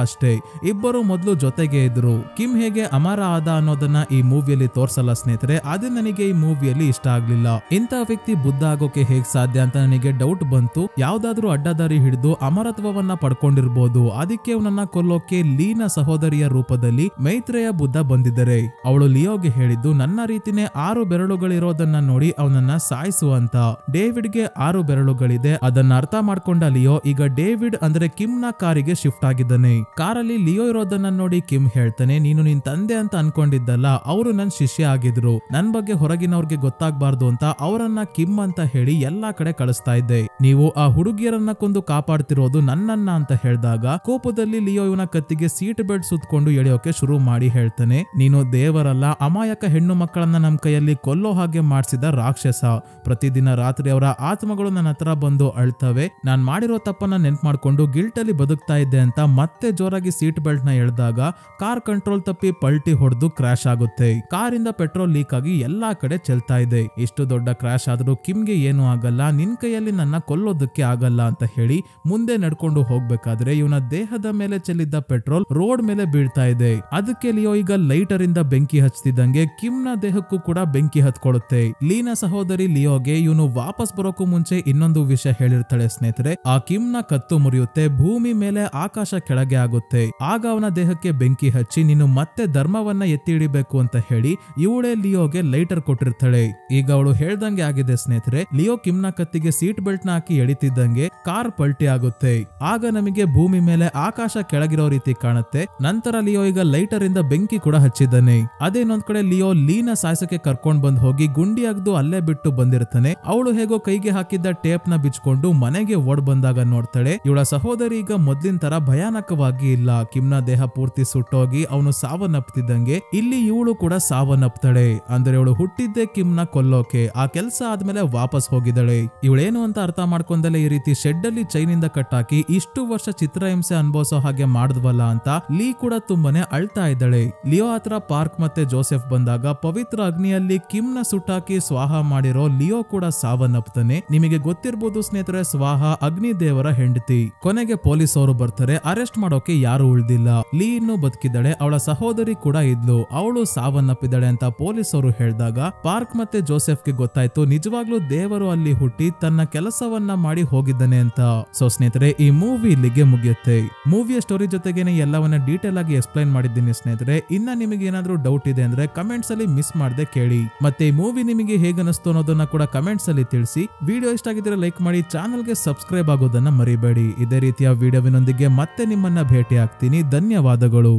A: ಅಷ್ಟೇ. ಇಬ್ಬರು ಮೊದಲು ಜೊತೆಗೆ ಇದ್ರು. ಕಿಮ್ ಹೇಗೆ ಅಮರ ಆದ ಅನ್ನೋದನ್ನ ಈ ಮೂವಿಯಲ್ಲಿ ತೋರ್ಸಲ್ಲ ಸ್ನೇಹಿತರೆ, ಅದೇ ನನಗೆ ಈ ಮೂವಿಯಲ್ಲಿ ಇಷ್ಟ ಆಗ್ಲಿಲ್ಲ. ಇಂತ ವ್ಯಕ್ತಿ ಬುದ್ಧ ಆಗೋಕೆ ಹೇಗ್ ಸಾಧ್ಯ ಅಂತ ನನಗೆ ಡೌಟ್ ಬಂತು. ಯಾವ್ದಾದ್ರು ಅಡ್ಡದಾರಿ ಹಿಡಿದು ಅಮರತ್ವವನ್ನ ಪಡ್ಕೊಂಡಿರ್ಬೋದು. ಅದಕ್ಕೆ ಅವನನ್ನ ಕೊಲ್ಲೋಕೆ ಲೀನ ಸಹೋದರಿಯ ರೂಪದಲ್ಲಿ ಮೈತ್ರೇಯ ಬುದ್ಧ ಬಂದಿದ್ದಾರೆ. ಅವಳು ಲಿಯೋಗೆ ಹೇಳಿದ್ದು, ನನ್ನ ರೀತಿನೇ 6 ಬೆರಳುಗಳಿರೋದನ್ನ ನೋಡಿ ಅವನನ್ನ ಸಾಯಿಸು ಅಂತ. ಡೇವಿಡ್ಗೆ 6 ಬೆರಳುಗಳಿದೆ. ಅದನ್ನ ಅರ್ಥ ಮಾಡ್ಕೊಂಡ ಲಿಯೋ ಈಗ ಡೇವಿಡ್ ಅಂದ್ರೆ ಕಿಮ್ ನ ಕಾರಿಗೆ ಶಿಫ್ಟ್ ಆಗಿದ್ದಾನೆ. ಕಾರಲ್ಲಿ ಲಿಯೋ ಇರೋದನ್ನ ನೋಡಿ ಕಿಮ್ ಹೇಳ್ತಾನೆ, ನೀನು ನಿನ್ ತಂದೆ ಅಂತ ಅನ್ಕೊಂಡಿದ್ದಲ್ಲ, ಅವರು ನನ್ ಶಿಷ್ಯ ಆಗಿದ್ರು. ನನ್ ಬಗ್ಗೆ ಹೊರಗಿನವ್ರಿಗೆ ಗೊತ್ತಾಗ್ಬಾರ್ದು ಅಂತ ಅವರನ್ನ ಕಿಮ್ ಅಂತ ಹೇಳಿ ಎಲ್ಲಾ ಕಡೆ ಕಳಿಸ್ತಾ ಇದ್ದೆ. ನೀವು ಆ ಹುಡುಗಿಯರನ್ನ ಕೊಂದು ಕಾಪಾಡ್ತಿರೋದು ನನ್ನನ್ನ ಅಂತ ಹೇಳಿದಾಗ ಕೋಪದಲ್ಲಿ ಲಿಯೋ ಇವನ ಕತ್ತಿಗೆ ಸೀಟ್ ಬೆಲ್ಟ್ ಸುತ್ಕೊಂಡು ಎಳೆಯೋಕೆ ಶುರು ಮಾಡಿ ಹೇಳ್ತಾನೆ, ನೀನು ದೇವರಲ್ಲ, ಅಮಾಯಕ ಹೆಣ್ಣು ಮಕ್ಕಳನ್ನ ನಮ್ ಕೈಯಲ್ಲಿ ಕೊಲ್ಲೋ ಹಾಗೆ ಮಾಡಿಸಿದ ರಾಕ್ಷಸ. ಪ್ರತಿದಿನ ರಾತ್ರಿ ಅವರ ಆತ್ಮಗಳು ನನ್ನ ಹತ್ರ ಬಂದು ಅಳ್ತವೆ. ನಾನ್ ಮಾಡಿರೋ ತಪ್ಪನ್ನ ನೆನ್ಪು ಮಾಡ್ಕೊಂಡು ಗಿಲ್ಟ್ ಅಲ್ಲಿ ಬದುಕ್ತಾ ಇದ್ದೆ ಅಂತ ಮತ್ತೆ ಜೋರಾಗಿ ಸೀಟ್ ಬೆಲ್ಟ್ ನ ಎಳೆದಾಗ ಕಾರ್ ಕಂಟ್ರೋಲ್ ತಪ್ಪಿ ಪಲ್ಟಿ ಹೊಡೆದು ಕ್ರಾಶ್ ಆಗುತ್ತೆ. ಕಾರಿಂದ ಪೆಟ್ರೋಲ್ ಲೀಕ್ ಆಗಿ ಎಲ್ಲಾ ಕಡೆ ಚೆಲ್ತಾ ಇದೆ. ಇಷ್ಟು ದೊಡ್ಡ ಕ್ರಾಶ್ ಆದ್ರೂ ಕಿಮ್ಗೆ ಏನು ಆಗಲ್ಲ, ನಿನ್ ಕೈಯಲ್ಲಿ ನನ್ನ ಕೊಲ್ಲೋದಕ್ಕೆ ಆಗಲ್ಲ ಅಂತ ಹೇಳಿ ಮುಂದೆ ನಡ್ಕೊಂಡು ಹೋಗ್ಬೇಕಾದ್ರೆ ಇವನ ದೇಹದ ಮೇಲೆ ಚೆಲ್ಲಿದ್ದ ಪೆಟ್ರೋಲ್ ರೋಡ್ ಮೇಲೆ ಬೀಳ್ತಾ ಇದೆ. ಅದಕ್ಕೆ ಲಿಯೋ ಈಗ ಲೈಟರ್ ಇಂದ ಬೆಂಕಿ ಹಚ್ತಿದ್ದಂಗೆ ಕಿಮ್ ನ ದೇಹಕ್ಕೂ ಕೂಡ ಬೆಂಕಿ ಹತ್ಕೊಳ್ಳುತ್ತೆ. ಲೀನ ಸಹೋದರಿ ಲಿಯೋಗೆ ಇವನು ವಾಪಸ್ ಬರೋಕು ಮುಂಚೆ ಇನ್ನೊಂದು ವಿಷಯ ಹೇಳಿರ್ತಾಳೆ ಸ್ನೇಹಿತರೆ. ಆ ಕಿಮ್ ನ ಕತ್ತು ಮುರಿಯುತ್ತೆ, ಭೂಮಿ ಮೇಲೆ ಆಕಾಶ ಕೆಳಗೆ ಆಗುತ್ತೆ. ಆಗ ಅವನ ದೇಹಕ್ಕೆ ಬೆಂಕಿ ಹಚ್ಚಿ ನೀನು ಮತ್ತೆ ಧರ್ಮವನ್ನ ಎತ್ತಿ ಹಿಡಿಬೇಕು ಅಂತ ಹೇಳಿ ಇವಳೇ ಲಿಯೋಗೆ ಲೈಟರ್ ಕೊಟ್ಟಿರ್ತಾಳೆ. ಈಗ ಅವಳು ಹೇಳ್ದಂಗೆ ಆಗಿದೆ ಸ್ನೇಹಿತರೆ. ಲಿಯೋ ಕಿಮ್ ನ ಕತ್ತಿಗೆ ಸೀಟ್ ಬೆಲ್ಟ್ ನ ಹಾಕಿ ಎಳಿತಿದ್ದಂಗೆ ಕಾರ್ ಪಲ್ಟಿ ಆಗುತ್ತೆ. ಆಗ ನಮಗೆ ಭೂಮಿ ಮೇಲೆ ಆಕಾಶ ಕೆಳಗಿರೋ ರೀತಿ ಕಾಣುತ್ತೆ. ನಂತರ ಲಿಯೋ ಈಗ ಲೈಟರ್ ಇಂದ ಬೆಂಕಿ ಕೂಡ ಹಚ್ಚಿದ್ದಾನೆ. ಅದೇ ಇನ್ನೊಂದ್ ಕಡೆ ಲಿಯೋ ಲೀನ ಸಾಯಿಸಕ್ಕೆ ಕರ್ಕೊಂಡ್ ಬಂದ್ ಹೋಗಿ ಗುಂಡಿ ಅಗ್ದು ಅಲ್ಲೇ ಬಿಟ್ಟು ಬಂದಿರ್ತಾನೆ. ಅವಳು ಹೇಗೋ ಕೈಗೆ ಹಾಕಿದ್ದ ಟೇಪ್ ನ ಬಿಚ್ಕೊಂಡು ಮನೆಗೆ ಓಡ್ ಬಂದಾಗ ನೋಡ್ತಾಳೆ ಇವಳ ಸಹೋದರಿ ಈಗ ಮೊದ್ಲಿನ ತರ ಭಯಾನಕವಾಗಿ ಇಲ್ಲ. ಕಿಮ್ನ ದೇಹ ಪೂರ್ತಿ ಸುಟ್ಟೋಗಿ ಅವನು ಸಾವನ್ನಪ್ತಿದ್ದಂಗೆ ಇಲ್ಲಿ ಇವಳು ಕೂಡ ಸಾವನ್ನಪ್ತಾಳೆ. ಅಂದ್ರೆ ಇವಳು ಹುಟ್ಟಿದ್ದೆ ಕಿಮ್ನ ಕೊಲ್ಲೋಕೆ. ಆ ಕೆಲಸ ಆದ್ಮೇಲೆ ವಾಪಸ್ ಹೋಗಿದ್ದಾಳೆ. ಇವಳೇನು ಅಂತ ಅರ್ಥ ಮಾಡ್ಕೊಂಡಲೆ ಈ ರೀತಿ ಶೆಡ್ ಅಲ್ಲಿ ಚೈನಿಂದ ಕಟ್ಟಾಕಿ ಇಷ್ಟು ವರ್ಷ ಚಿತ್ರಹಿಂಸೆ ಅನ್ಭವಿಸೋ ಹಾಗೆ ಮಾಡಿದ್ವಲ್ಲ ಅಂತ ಲೀ ಕೂಡ ತುಂಬಾನೇ ಅಳ್ತಾ ಇದ್ದಾಳೆ. ಲಿಯೋ ಹತ್ರ ಪಾರ್ಕ್ ಮತ್ತೆ ಜೋಸೆಫ್ ಬಂದಾಗ ಪವಿತ್ರ ಅಗ್ನಿಯಲ್ಲಿ ಕಿಮ್ನ ಸುಟ್ಟಾಕಿ ಸ್ವಾಹ ಮಾಡಿರೋ ಲಿಯೋ ಕೂಡ ಸಾವನ್ನಪ್ತಾನೆ. ನಿಮಗೆ ಗೊತ್ತಿರ್ಬೋದು ಸ್ನೇಹಿತರೆ, ಸ್ವಾಹ ಅಗ್ನಿ ದೇವರ ಹೆಂಡತಿ. ಕೊನೆಗೆ ಪೊಲೀಸ್ ಅವರು ಬರ್ತಾರೆ. ಅರೆಸ್ಟ್ ಮಾಡೋಕೆ ಯಾರು ಉಳ್ದಿಲ್ಲ. ಲೀ ಇನ್ನೂ ಬದುಕಿದ್ದಾಳೆ. ಅವಳ ಸಹೋದರಿ ಕೂಡ ಇದ್ಲು, ಅವಳು ಸಾವನ್ನಪ್ಪಿದ್ದಾಳೆ ಅಂತ ಪೊಲೀಸ್ ಅವರು ಹೇಳಿದಾಗ ಪಾರ್ಕ್ ಮತ್ತೆ ಜೋಸೆಫ್ಗೆ ಗೊತ್ತಾಯ್ತು ನಿಜವಾಗ್ಲೂ ದೇವರು ಅಲ್ಲಿ ಹುಟ್ಟಿ ತನ್ನ ಕೆಲಸವನ್ನ ಮಾಡಿ ಹೋಗಿದ್ದಾನೆ ಅಂತ. ಸೊ ಸ್ನೇಹಿತರೆ, ಈ ಮೂವಿ ಇಲ್ಲಿಗೆ ಮುಗಿಯುತ್ತೆ. ಮೂವಿಯ ಸ್ಟೋರಿ ಜೊತೆಗೇನೆ ಎಲ್ಲವನ್ನ ಡೀಟೇಲ್ ಆಗಿ ಎಕ್ಸ್ಪ್ಲೈನ್ ಮಾಡಿದ್ದೀನಿ ಸ್ನೇಹಿತರೆ. ಇನ್ನ ನಿಮಗೆ ಏನಾದ್ರೂ ಡೌಟ್ ಇದೆ ಅಂದ್ರೆ ಕಮೆಂಟ್ಸ್ ಅಲ್ಲಿ ಮಿಸ್ ಮಾಡದೆ ಕೇಳಿ. ಮತ್ತೆ ಈ ಮೂವಿ ನಿಮಗೆ ಹೇಗೆ ಅನಿಸ್ತು ಅನ್ನೋದನ್ನ ಕೂಡ ಕಮೆಂಟ್ಸ್ ಅಲ್ಲಿ ತಿಳಿಸಿ. ವಿಡಿಯೋ ಇಷ್ಟ ಆಗಿದ್ರೆ ಲೈಕ್ ಮಾಡಿ, ಚಾನಲ್ಗೆ ಸಬ್ಸ್ಕ್ರೈಬ್ ಆಗೋದನ್ನ ಮರಿಬೇಡಿ. ಇದೇ ರೀತಿಯ ವಿಡಿಯೋವಿನೊಂದಿಗೆ ಮತ್ತೆ ನಿಮ್ಮನ್ನ ಭೇಟಿ ಆಗ್ತೀನಿ. ಧನ್ಯವಾದಗಳು.